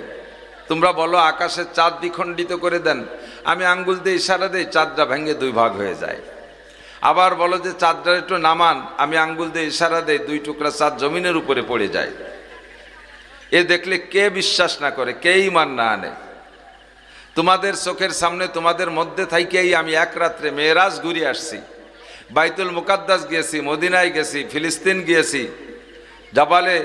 তোমরা বলো আকাশের চাঁদ দ্বিখণ্ডিত করে দেন, আমি আঙ্গুল দিয়ে ইশারা দিই, চাঁদটা ভেঙে 2 ভাগ হয়ে যায়। আবার বলো যে চাঁদটা একটু নামান, আমি আঙ্গুল দিয়ে ইশারা দিই, 2 টুকরা চাঁদ জমিনের উপরে পড়ে যায়। এ দেখলে কে বিশ্বাস না করে, কে ঈমান না আনে? তোমাদের চোখের সামনে তোমাদের মধ্যে থাইকেই আমি এক রাত্রে মেরাজ ঘুরে আসছি, বাইতুল মুকাদ্দাস গিয়েছি, মদিনায় গেছি, ফিলিস্তিন গিয়েছি, জাবালে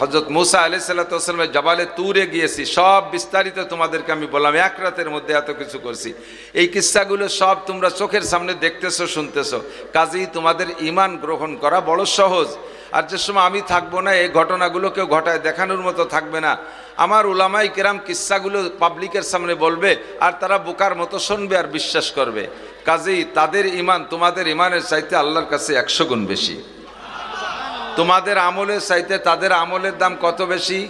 হযরত মুসা আলাইহিস সালামের জাবালে তুরে গিয়েছি। সব বিস্তারিত তোমাদেরকে আমি বললাম, এক রাতের মধ্যে এত কিছু করছি। এই কিস্সাগুলো সব তোমরা চোখের সামনে দেখতেছো, শুনতেছো। কাজেই তোমাদের ঈমান গ্রহণ করা বড় সহজ। আর যে সময় আমি থাকবো না, এই ঘটনাগুলো কেউ ঘটায় দেখানোর মতো থাকবে না। আমার উলামায়ে কেরাম কিস্সাগুলো পাবলিকের সামনে বলবে, আর তারা বোকার মতো শুনবে আর বিশ্বাস করবে। কাজেই তাদের ঈমান তোমাদের ঈমানের চাইতে আল্লাহর কাছে 100 গুণ বেশি। তোমাদের আমলের চাইতে তাদের আমলের দাম কত বেশি?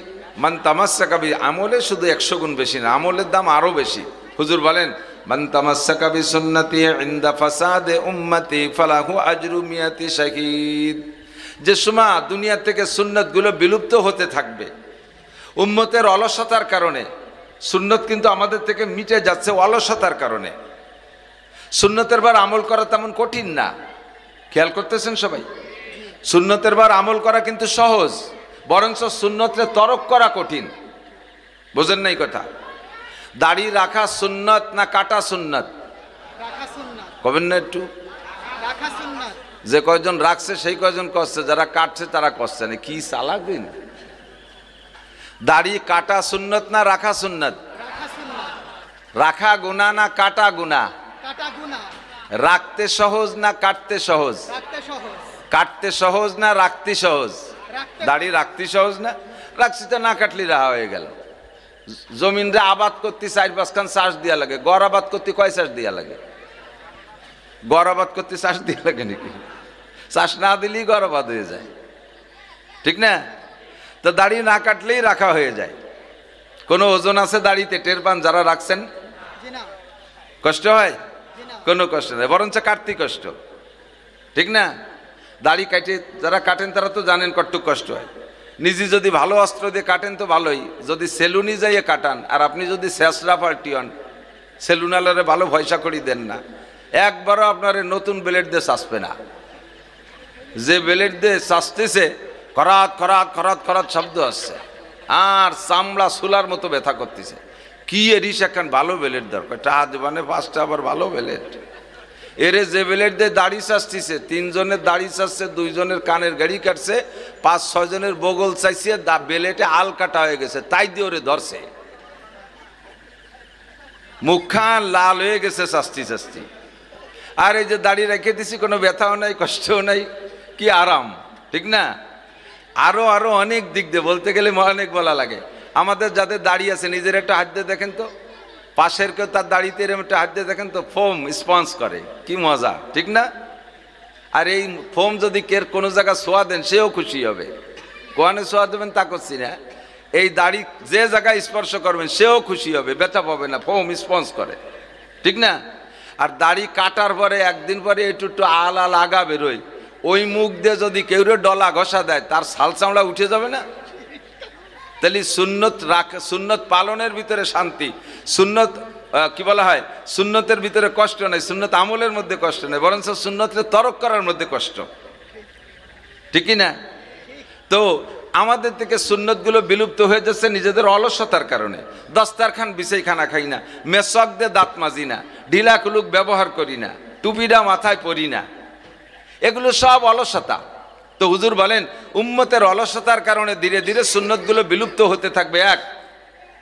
মান তামাসসাকা বি, আমলে শুধু 100 গুণ বেশি না, আমলের দাম আরো বেশি। হুজুর বলেন, মান তামাসসাকা বি সুন্নতি ইনদা ফাসাদে উম্মতি ফালাহু আজরু মিয়াতি শাহীদ। যে সময় দুনিয়া থেকে সুন্নতগুলো বিলুপ্ত হতে থাকবে উম্মতের অলসতার কারণে, সুন্নত কিন্তু আমাদের থেকে মিটে যাচ্ছে অলসতার কারণে। সুন্নতের বার আমল করা তেমন কঠিন না, খেয়াল করতেছেন সবাই? সুন্নতের বার আমল করা কিন্তু সহজ, বরঞ্চ সুন্নতরে তরক করা কঠিন। বোঝেন নাই কথা? দাড়ি রাখা সুন্নত না কাটা সুন্নত? কবেন না একটু? যে কয়জন রাখছে সেই কয়জন করছে, যারা কাটছে তারা করছে না। কি চালাবেন? দাড়ি কাটা সুন্নত না রাখা সুন্নত? রাখা গুনাহ না কাটা গুনাহ? রাখতে সহজ না কাটতে সহজ? কাটতে সহজ না রাখতে সহজ? দাড়ি রাখতে সহজ না? রাখছি তো না কাটলি রাহা হয়ে গেল। জমিনরে আবাদ করতে 4-5 খান চাষ দিয়া লাগে, গড় আবাদ করতে কয় চাষ দিয়া লাগে? গড় আবাদ করতে চাষ দিয়া লাগে নাকি? চাষ না দিলেই গড় আবাদ হয়ে যায়, ঠিক না? তো দাড়ি না কাটলেই রাখা হয়ে যায়। কোনো ওজন আছে দাড়িতে? টের পান যারা রাখছেন? কষ্ট হয়? কোনো কষ্ট নেই, বরঞ্চ কাটতে কষ্ট, ঠিক না? দাড়ি কাটে যারা কাটেন তারা তো জানেন কতটুক কষ্ট হয়। নিজে যদি ভালো অস্ত্র দিয়ে কাটেন তো ভালোই, যদি সেলুনি যাইয়ে কাটান, আর আপনি যদি শেষরা পাল্টি হন, সেলুনালারে ভালো পয়সা করি দেন না, একবারও আপনার নতুন ব্লেড দিয়ে চাষবে না। যে ব্লেড দিয়ে চাষতেছে খরাত খরাত খরাত খরাত শব্দ আসছে, আর চামড়া সুলার মতো ব্যথা করতেছে। কি এরিস এখন ভালো ব্লেড দরকার, টাকা দেবানে 5টা আবার ভালো ব্লেড। এরে যে ব্লেড দিয়ে দাড়ি চাষতেছে, 3 জনের দাড়ি চাষছে, 2 জনের কানের গাড়ি কাটছে, 5-6 জনের বগল চাইছে, বেলেটে আল কাটা হয়ে গেছে, তাই দিয়ে ওরে ধরছে, মুখখান লাল হয়ে গেছে চাষতি চাষতি। আর এই যে দাড়ি রেখে দিছি, কোনো ব্যথাও নাই কষ্টও নাই, কি আরাম, ঠিক না? আরো আরো অনেক দিক দিয়ে বলতে গেলে অনেক বলা লাগে। আমাদের যাদের দাড়ি আছে নিজের একটা হাত দিয়ে দেখেন তো, পাশের কেউ তার দাড়িতে এরকম একটা হাত দিয়ে দেখেন তো, ফোম স্পঞ্জ করে, কি মজা, ঠিক না? আর এই ফোম যদি কের কোনো জায়গা ছোঁয়া দেন সেও খুশি হবে। কোয়ানে ছোঁয়া দেবেন তা করছি না, এই দাড়ি যে জায়গায় স্পর্শ করবেন সেও খুশি হবে, ব্যথা পাবে না, ফোম স্পঞ্জ করে, ঠিক না? আর দাড়ি কাটার পরে একদিন পরে একটু একটু আল আল আগা বেরোয়, ওই মুখ দিয়ে যদি কেউ ডলা ঘষা দেয় তার ছাল চামড়া উঠে যাবে না? তাহলে সুন্নত পালনের ভিতরে শান্তি, সুন্নত কি বলা হয়, সুন্নতের ভিতরে কষ্ট নেই, সুন্নত আমলের মধ্যে কষ্ট নেই, বরঞ্চ সুন্নতের তরক করার মধ্যে কষ্ট, ঠিকই না? তো আমাদের থেকে সুন্নতগুলো বিলুপ্ত হয়ে যাচ্ছে নিজেদের অলসতার কারণে। দস্তারখান বিছাই খানা খাই না, মেসক দিয়ে দাঁত মাজি না, ঢিলা কুলুক ব্যবহার করি না, টুপিটা মাথায় পরি না, এগুলো সব অলসতা। তো হুজুর বলেন উম্মতের অলসতার কারণে ধীরে ধীরে সুন্নতগুলো বিলুপ্ত হতে থাকবে। এক,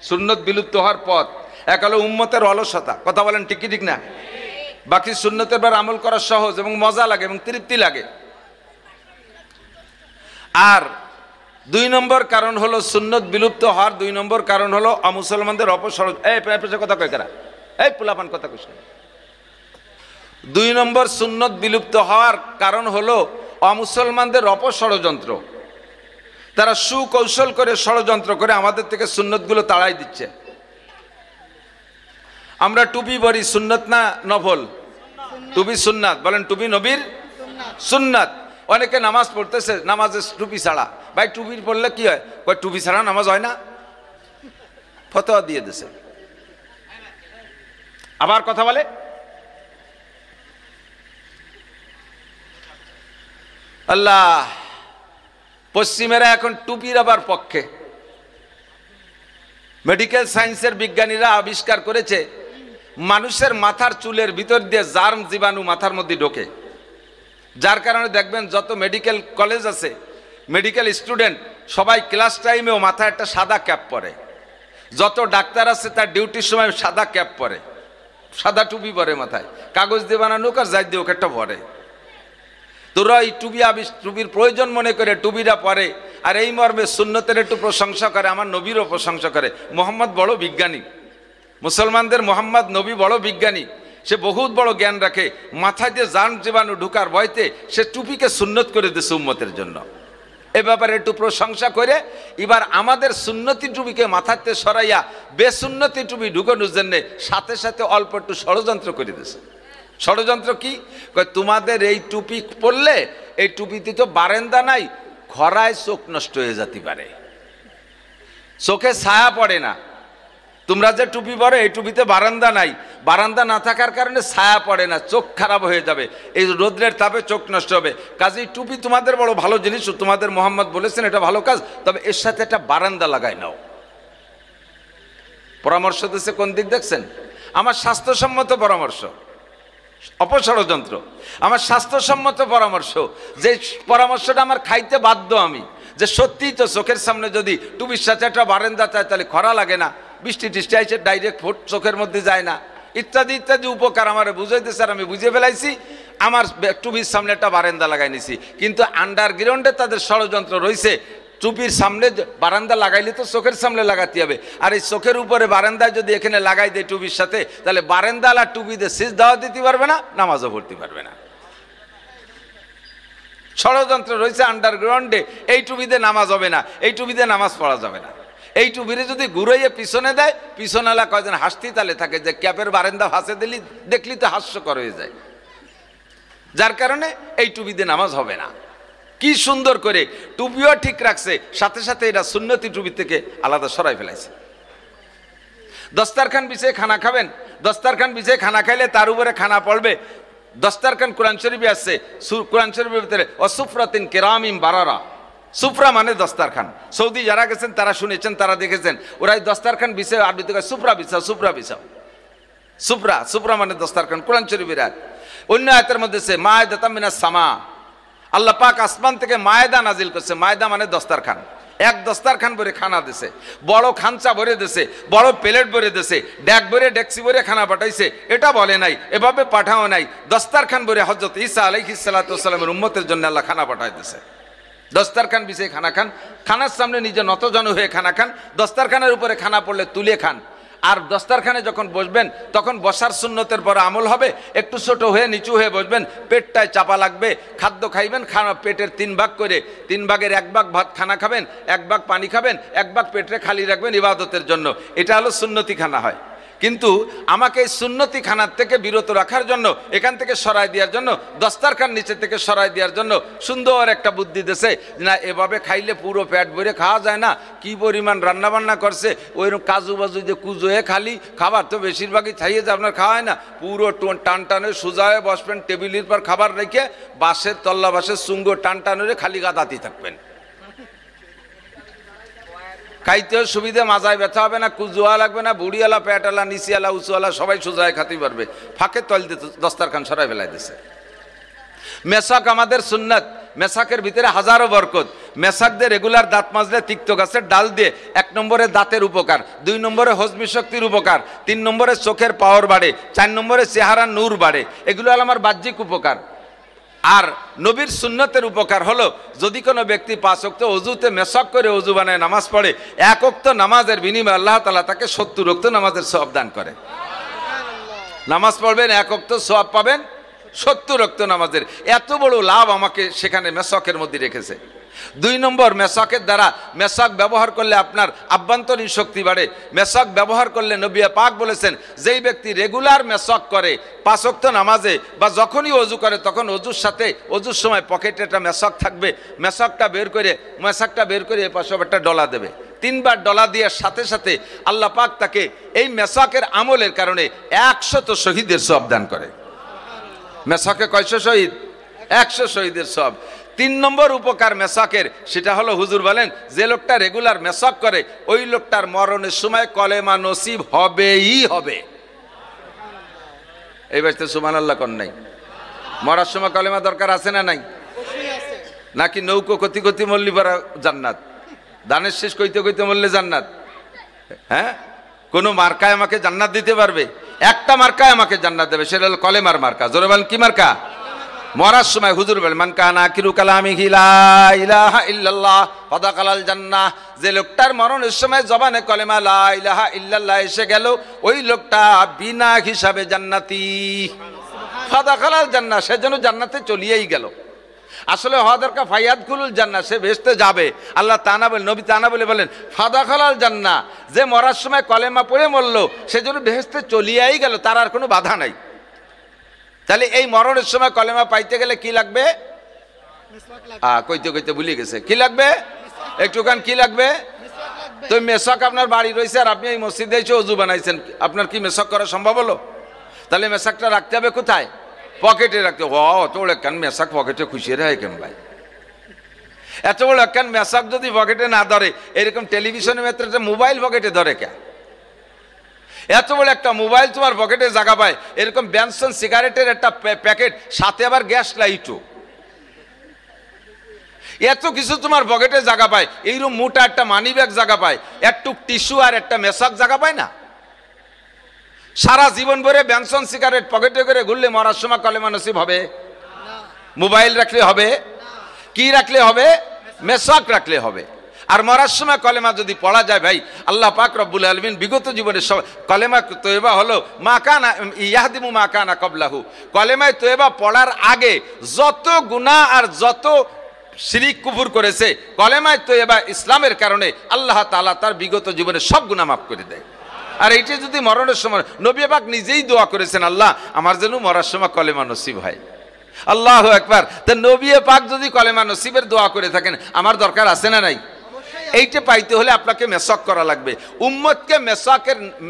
সুন্নত বিলুপ্ত হওয়ার পথ এক হলো উম্মতের অলসতা। কথা বলেন ঠিক কি ঠিক না? বাকি সুন্নতের বার আমল করা সহজ এবং মজা লাগে এবং তৃপ্তি লাগে। আর 2 নম্বর কারণ হলো সুন্নত বিলুপ্ত হওয়ার 2 নম্বর কারণ হলো অমুসলমানদের কথা কয় কারা, এই পোলাপান কথা কইস। 2 নম্বর সুন্নত বিলুপ্ত হওয়ার কারণ হলো অমুসলমানদের অপষড়যন্ত্র। তারা সুকৌশল করে ষড়যন্ত্র করে আমাদের থেকে সুন্নতগুলো তাড়াই দিচ্ছে। আমরা টুপি পরি, সুন্নত না নফল? টুপি সুন্নাত। বলেন টুপি নবীর সুন্নাত। অনেকে নামাজ পড়তেছে নামাজে টুপি ছাড়া। ভাই টুপি পড়লে কি হয়? কয় টুপি ছাড়া নামাজ হয় না, ফতোয়া দিয়ে দিছে। আবার কথা বলে আল্লাহ। পশ্চিমেরা এখন টুপির আবার পক্ষে। মেডিকেল সায়েন্সের বিজ্ঞানীরা আবিষ্কার করেছে মানুষের মাথার চুলের ভিতর দিয়ে জার্ম জীবাণু মাথার মধ্যে ঢোকে, যার কারণে দেখবেন যত মেডিকেল কলেজ আছে, মেডিকেল স্টুডেন্ট সবাই ক্লাস টাইমেও মাথায় একটা সাদা ক্যাপ পরে। যত ডাক্তার আছে তার ডিউটির সময় সাদা ক্যাপ পরে, সাদা টুপি পরে মাথায়, কাগজ দিয়ে বানানো আর যাই দিয়ে ওকে একটা পরে। তোরা এই টুপির প্রয়োজন মনে করে টুপিটা পরে, আর এই মর্মে সুন্নতের একটু প্রশংসা করে, আমার নবীরও প্রশংসা করে। মোহাম্মদ বড় বিজ্ঞানী, মুসলমানদের মোহাম্মদ নবী বড় বিজ্ঞানী, সে বহুত বড় জ্ঞান রাখে। মাথায় দিয়ে জার্ম জীবাণু ঢুকার ভয়তে সে টুপিকে সুন্নত করে দিয়েছে উম্মতের জন্য। এ ব্যাপারে একটু প্রশংসা করে এবার আমাদের সুন্নতি টুপিকে মাথাতে সরাইয়া বেসুন্নতি টুপি ঢুকানোর জন্যে সাথে সাথে অল্প একটু ষড়যন্ত্র করে দিয়েছে। ষড়যন্ত্র কি? তোমাদের এই টুপি পরলে এই টুপিতে তো বারান্দা নাই, খরায় চোখ নষ্ট হয়ে যেতে পারে, চোখে ছায়া পড়ে না। তোমরা যে টুপি পরো এই টুপিতে বারান্দা নাই, বারান্দা না থাকার কারণে ছায়া পড়ে না, চোখ খারাপ হয়ে যাবে, এই রোদ্রের তাপে চোখ নষ্ট হবে। কাজেই টুপি তোমাদের বড় ভালো জিনিস, তোমাদের মোহাম্মদ বলেছেন এটা ভালো কাজ, তবে এর সাথে একটা বারান্দা লাগাই নাও। পরামর্শ দিচ্ছে কোন দিক দেখছেন? আমার স্বাস্থ্যসম্মত পরামর্শ, অপষড়যন্ত্র। আমার স্বাস্থ্যসম্মত পরামর্শ, যে পরামর্শটা আমার খাইতে বাধ্য আমি, যে সত্যিই তো চোখের সামনে যদি টুপির সাথে একটা বারান্দা চায় তাহলে খরা লাগে না, বৃষ্টি টিষ্টি আইসে ডাইরেক্ট ফুট চোখের মধ্যে যায় না, ইত্যাদি ইত্যাদি উপকার আমার বুঝাইতে স্যার আমি বুঝে ফেলাইছি। আমার টুপির সামনে একটা বারান্দা লাগাই নিছি, কিন্তু আন্ডারগ্রাউন্ডে তাদের ষড়যন্ত্র রয়েছে। টুপির সামনে বারান্দা লাগাইলে তো চোখের সামনে লাগাতে হবে, আর এই চোখের উপরে বারান্দায় যদি এখানে লাগাই দেয় টুপির সাথে, তাহলে বারান্দা আর টুপিতে সিজদাও দিতে পারবে না, নামাজও পড়তে পারবে না। ষড়যন্ত্র রয়েছে আন্ডারগ্রাউন্ডে। এই টুপিতে নামাজ হবে না, এই টুপিতে নামাজ পড়া যাবে না। এই টুপিরে যদি ঘুরাইয়ে পিছনে দেয়, পিছনেলা কয়জন হাসতি তালে থাকে যে ক্যাপের বারান্দা ফাঁসে দিলি দেখলি তো হাস্যকর হয়ে যায়, যার কারণে এই টুপিতে নামাজ হবে না। কি সুন্দর করে টুপিও ঠিক রাখছে, সাথে সাথে এটা সুন্নতি টুপি থেকে আলাদা সরাই ফেলাইছে। দস্তারখান বিছিয়ে খানা খাবেন, দস্তারখান বিছিয়ে খানা খাইলে তার উপরে খানা পড়বে। দস্তারখান কোরআন শরীফে আসছে, কোরআন শরীফের ভিতরে অসুফরাতিন কেরামিম বারারা। সুফরা মানে দস্তারখান। সৌদি যারা গেছেন তারা শুনেছেন, তারা দেখেছেন, ওরা এই দস্তারখান বিছায় আরবিতে সুফরা বিছাও, সুফরা বিছাও। সুফরা, সুফরা মানে দস্তারখান, কোরআন শরীফের আয়াত। অন্য আয়াতের মধ্যে সে মায়দাতাম মিনাস সামা, আল্লাহ পাক আসমান থেকে মায়দা নাজিল করছে। মায়দা মানে দস্তারখান। এক দস্তারখান ভরে খানা দিছে, বড় খানচা ভরে দিছে, বড় প্লেট ভরে দিছে, ড্যাক ভরে ডেকসি ভরে খানা পাঠাইছে। এটা বলে নাই, এভাবে পাঠাও নাই। দস্তারখান ভরে হযরত ঈসা আলাইহিস সালাতু ওয়াস সালামের উম্মতের জন্য আল্লাহ খানা পাঠাই দিছে। দস্তারখান বিছিয়ে খানা খান, খানার সামনে নিজে নতজন হয়ে খানা খান। দস্তারখানের উপরে খানা পড়লে তুলে খান। আর দস্তারখানে যখন বসবেন তখন বসার সুন্নতের পর আমল হবে, একটু ছোট হয়ে নিচু হয়ে বসবেন, পেটটায় চাপা লাগবে। খাদ্য খাইবেন, খানা পেটের 3 ভাগ করে, 3 ভাগের 1 ভাগ ভাত খানা খাবেন, 1 ভাগ পানি খাবেন, 1 ভাগ পেটে খালি রাখবেন ইবাদতের জন্য। এটা হলো সুন্নতি খানা হয়। কিন্তু আমাকে এই সুন্নতি খানার থেকে বিরত রাখার জন্য, এখান থেকে সরাই দেওয়ার জন্য, দস্তারখান নিচে থেকে সরাই দেওয়ার জন্য সুন্দর একটা বুদ্ধি দিয়েছে। না এভাবে খাইলে পুরো পেট ভরে খাওয়া যায় না, কি পরিমাণ রান্নাবান্না করছে, ওইরকম কাজু বাজু যে কুজোয়ে খালি খাবার তো বেশিরভাগই খাইয়ে যে আপনার খাওয়া হয় না, পুরো টান টানে সোজা হয়ে বসবেন, টেবিলের পর খাবার রেখে বাঁশের তল্লা বাঁশের চুঙ্গ টান টানে খালি গাদাতি থাকবেন। খাইতেও সুবিধা, মাজায় ব্যথা হবে না, কুজোয়া লাগবে না, বুড়িওয়ালা পেটালা নিচিয়ালা উঁচুয়ালা সবাই সোজায় খাতে পারবে। ফাঁকে তল দিতে দস্তারখান সরাই ফেলাই দিছে। মেশক আমাদের সুন্নত, মেসাকের ভিতরে হাজারো বরকত। মেসাক দিয়ে রেগুলার দাঁত মাজলে তিক্ত গাছের ডাল দিয়ে 1 নম্বরে দাঁতের উপকার, 2 নম্বরে হজমি শক্তির উপকার, 3 নম্বরে চোখের পাওয়ার বাড়ে, 4 নম্বরে চেহারা নূর বাড়ে। এগুলো হলো আমার বাহ্যিক উপকার। আর নবীর সুন্নতের উপকার হলো যদি কোনো ব্যক্তি 5 ওয়াক্ত ওযুতে মেসাক করে ওযু বানায় নামাজ পড়ে, 1 ওয়াক্ত নামাজের বিনিময়ে আল্লাহ তাআলা তাকে 70 ওয়াক্ত নামাজের সওয়াব দান করে। নামাজ পড়বেন 1 ওয়াক্ত সওয়াব পাবেন 70 ওয়াক্ত নামাজের। এত বড় লাভ আমাকে সেখানে মেসাকের মধ্যে রেখেছে। 2 নম্বর, মেসাকের দ্বারা মেসাক ব্যবহার করলে আপনার আভ্যন্তরীণ শক্তি বাড়ে। মেসাক ব্যবহার করলে নবী পাক বলেছেন যেই ব্যক্তি রেগুলার মেসাক করে 5 ওয়াক্ত নামাজে বা যখনই ওযু করে তখন ওযুর সাথে ওযুর সময় পকেটে একটা মেসাক থাকবে, মেসাকটা বের করে এই পাশে একটা ডলা দেবে। 3 বার ডলা দেওয়ার সাথে সাথে আল্লাহ পাক তাকে এই মেসাকের আমলের কারণে 100 শহীদের সওয়াব দান করে। মেসাকে কয়শো শহীদ? 100 শহীদের সওয়াব। 3 নম্বর উপকার মেসাকের, সেটা হলো হুজুর বলেন যে লোকটা রেগুলার মেসাক করে ওই লোকটার মরণের সময় কলেমা নসিব হবেই হবে। এই বাড়িতে সুবহানাল্লাহ কোন নাই? মরার সময় কলেমা দরকার আছে না নাই? নাকি নৌকো কতি কতি মল্লি পরা জান্নাত, দানের শেষ কইতে কইতে মরলে জান্নাত? হ্যাঁ, কোন মার্কায় আমাকে জান্নাত দিতে পারবে? একটা মার্কায় আমাকে জান্নাত দেবে, সেটা হলো কলেমার মার্কা। জোরে বলেন কি মার্কা? মরার সময় হুজুর বলেন মান কানা আখিরু কালামিহি লা ইলাহা ইল্লাল্লাহ ফাদাখালাল জান্নাহ। যে লোকটার মরণের সময় জবানে কলেমা লা ইলাহা ইল্লাল্লাহ এসে গেল ওই লোকটা বিনা হিসাবে জান্নাতি। ফাদাখালাল জান্নাহ, সে যেন জান্নাতে চলিয়েই গেল। আসলে হওয়া দরকার ফায়াদখুলুল জান্নাহ, সে বেহেশতে যাবে। আল্লাহ তাআলা বলেন, নবী তাআলা বলেন ফাদাখালাল জান্নাহ, যে মরার সময় কলেমা পড়ে মরল সে যেন বেহেশতে চলিয়েই গেল, তার আর কোনো বাধা নাই। তাহলে এই মরণের সময় কলেমা পাইতে গেলে কি লাগবে? কইতে কইতে ভুলে গেছে কি লাগবে? একটুখান কি লাগবে? তো মেসাক আপনার বাড়ি রয়েছে আর আপনি এই মসজিদে এসে ওযু বানাইছেন, আপনার কি মেসাক করা সম্ভব হলো? তাহলে মেসাকটা রাখতে হবে কোথায়? পকেটে রাখতে। অত বড় একখান মেসাক পকেটে খুশি রে কেন ভাই? এত বড় একখান মেসাক যদি পকেটে না ধরে, এরকম টেলিভিশনের ক্ষেত্রে মোবাইল পকেটে ধরে কে? এত বড় একটা মোবাইল তোমার পকেটে জায়গা পায়, এরকম ব্যানসন সিগারেটের একটা প্যাকেট, সাথে আবার গ্যাস লাইটও, এত কিছু তোমার পকেটে জায়গা পায়। এইরকম মোটা একটা মানি ব্যাগ জায়গা পায়, একটু টিস্যু আর একটা মেসাক জায়গা পায় না? সারা জীবন ভরে ব্যানসন সিগারেট পকেটে করে ঘুরলে মরার সময় কলেমা নসিব হবে? মোবাইল রাখলে হবে? কি রাখলে হবে? মেসাক রাখলে হবে। আর মরার সময় কলেমা যদি পড়া যায় ভাই, আল্লাহ পাক রব্বুল আলামিন বিগত জীবনের সব কলেমা তয়বা হলো মা কানা ইয়াহদিমু মা কানা ক্বাবলাহু। কলেমায়ে তয়বা পড়ার আগে যত গুনাহ আর যত শিরিক কুফর করেছে, কলেমায়ে তয়বা ইসলামের কারণে আল্লাহ তাআলা তার বিগত জীবনের সব গুনাহ মাফ করে দেয়। আর এইটা যদি মরণের সময়, নবী পাক নিজেই দোয়া করেছেন আল্লাহ আমার যেন মরার সময় কলেমা নসিব হয়। আল্লাহু আকবার। তা নবী পাক যদি কলেমা নসিবের দোয়া করে থাকেন, আমার দরকার আছে না নাই? এইটা পাইতে হলে আপনাকে মেসাক করা লাগবে। উম্মতকে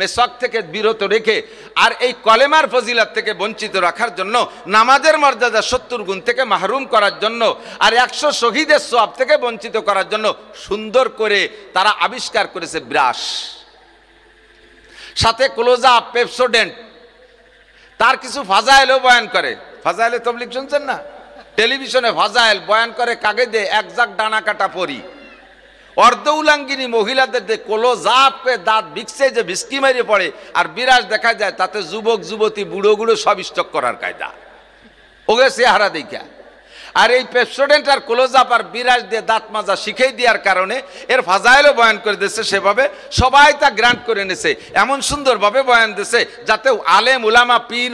মেসাক থেকে বিরত রেখে আর এই কলেমার ফজিলত থেকে বঞ্চিত রাখার জন্য, নামাজের মর্যাদা 70 গুণ থেকে মাহরুম করার জন্য, আর 100 শহীদের সওয়াব থেকে বঞ্চিত করার জন্য সুন্দর করে তারা আবিষ্কার করেছে ব্রাশ, সাথে ক্লোজ আপ, পেপসোডেন্ট, তার কিছু ফাজাইলও বয়ান করে। ফাজাইলে তাবলীগ শুনছেন না? টেলিভিশনে ফাজাইল বয়ান করে কাগজে এক জাক ডানা কাটা পরি। অর্ধ উলাঙ্গিনী মহিলাদের ক্লোজ আপে দাঁত বিকসে যে বিস্কি মারিয়ে পড়ে আর বিরাজ দেখা যায়, তাতে যুবক যুবতী বুড়ো গুড়ো সব স্টক করার কায়দা ওকে চেহারা দেখা। আর এই পেপসোডেন্ট আর ক্লোজ আপ আর বিরাজ দিয়ে দাঁত মাজা শিখিয়ে দেওয়ার কারণে এর ফাজাইলও বয়ান করে দিয়েছে। সেভাবে সবাই তা গ্রান্ট করে নিয়েছে, এমন সুন্দরভাবে বয়ান দিয়েছে যাতে আলেম উলামা পীর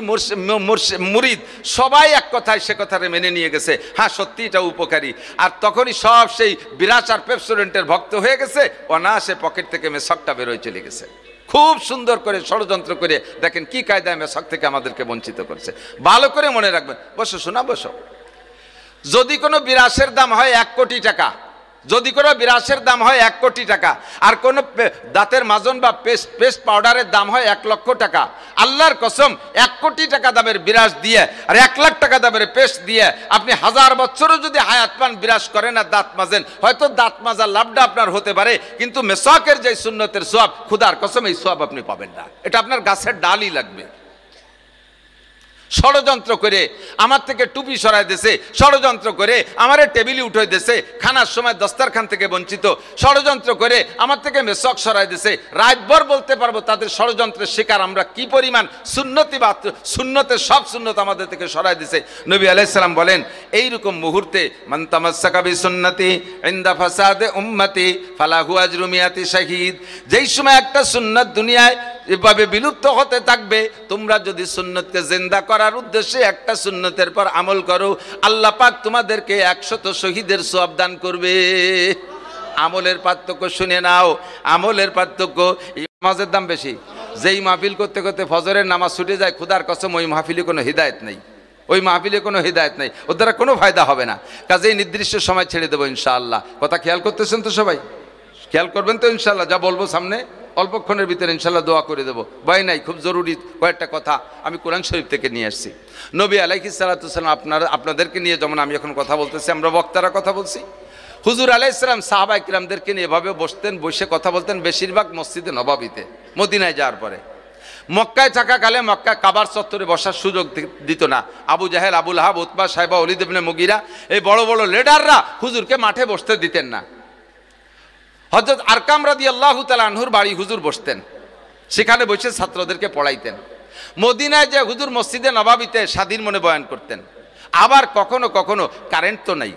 মুরিদ সবাই এক কথায় সে কথাটা মেনে নিয়ে গেছে, হ্যাঁ সত্যি এটা উপকারী। আর তখনই সব সেই বিরাজ আর পেপসোডেন্টের ভক্ত হয়ে গেছে, অনায়াসে পকেট থেকে মেসাকটা বেরোয় চলে গেছে। খুব সুন্দর করে ষড়যন্ত্র করে দেখেন কি কায়দায় মেসাক থেকে আমাদেরকে বঞ্চিত করছে। ভালো করে মনে রাখবেন। বসো শোনা, বসো। যদি কোনো বিরাসের দাম হয় 1 কোটি টাকা, যদি কোনো বিরাসের দাম হয় 1 কোটি টাকা, আর কোনো দাঁতের মাজন বা পেস্ট পাউডারের দাম হয় 1 লক্ষ টাকা, আল্লাহর কসম 1 কোটি টাকা দামের বিরাস দিয়ে আর 1 লাখ টাকা দামের পেস্ট দিয়ে আপনি 1000 বছরও যদি হায়াত পান বিরাস করেন আর দাঁত মাজেন, হয়তো দাঁত মাজার লাভটা আপনার হতে পারে, কিন্তু মেসাকের যে সুন্নতের সওয়াব, খুদার কসম এই সওয়াব আপনি পাবেন না। এটা আপনার গাছের ডালই লাগবে। ষড়যন্ত্র করে আমার থেকে টুপি সরাই দিয়েছে, ষড়যন্ত্র করে আমার টেবিলে উঠে দিয়েছে, খানার সময় দস্তারখান থেকে বঞ্চিত, ষড়যন্ত্র করে আমার থেকে মেসক সরাই দিয়েছে। রাতভর বলতে পারবো তাদের ষড়যন্ত্রের শিকার আমরা কি পরিমাণ। সুন্নতের সব সুন্নত আমাদের থেকে সরাই দিয়েছে। নবী আলাইহিস সালাম বলেন এইরকম মুহূর্তে মান তামাসসাকা বিসুন্নতি ইনদা ফাসাদে উম্মতি ফালাহু আজরু মিয়াতি শাহীদ। যেই সময় একটা সুন্নত দুনিয়ায় এভাবে বিলুপ্ত হতে থাকবে, তোমরা যদি সুন্নতকে জিন্দা করার উদ্দেশ্যে একটা সুন্নতের পর আমল করো, আল্লাহ পাক তোমাদেরকে 100 শহীদের সওয়াব দান করবে। আমলের পার্থক্য শুনে নাও, আমলের পার্থক্য। নামাজের দাম বেশি। যেই মাহফিল করতে করতে ফজরের নামাজ ছুটে যায়, খোদার কসম ওই মাহফিলে কোনো হিদায়ত নেই, ওই মাহফিলে কোনো হিদায়ত নেই, ওর দ্বারা কোনো ফায়দা হবে না। কাজেই নির্দিষ্ট সময় ছেড়ে দেবো ইনশাআল্লাহ। কথা খেয়াল করতেছেন তো সবাই? খেয়াল করবেন তো ইনশাআল্লাহ? যা বলবো সামনে অল্পক্ষণের ভিতরে ইনশাআল্লাহ দোয়া করে দেবো, ভয় নাই। খুব জরুরি কয়েকটা কথা আমি কোরআন শরীফ থেকে নিয়ে আসছি। নবী আলাইহিস সালাতু ওয়াস সালাম আপনাদেরকে নিয়ে যেমন আমি এখন কথা বলতেছি, আমরা বক্তারা কথা বলছি, হুজুর আলাইহিস সালাম সাহাবায়ে কিরামদেরকে নিয়ে এভাবে বসতেন, বসে কথা বলতেন বেশিরভাগ মসজিদে নববীতে। মদিনায় যাওয়ার পরে মক্কায় থাকাকালে মক্কা কাবার চত্বরে বসার সুযোগ দিত না। আবু জাহেল, আবু লাহাব, উতবা, সাইবা, ওলীদ ইবনে মুগীরা, এই বড় বড় লিডাররা হুজুরকে মাঠে বসতে দিতেন না। হযরত আরকাম রাদিয়াল্লাহু তাআলা আনহুর বাড়ি হুজুর বসতেন, সেখানে বসে ছাত্রদেরকে পড়াইতেন। মদিনায় যে হুজুর মসজিদে নববীতে স্বাধীন মনে বয়ান করতেন। আবার কখনো কখনো কারেন্ট তো নাই,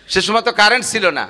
সে সময় তো কারেন্ট ছিল না,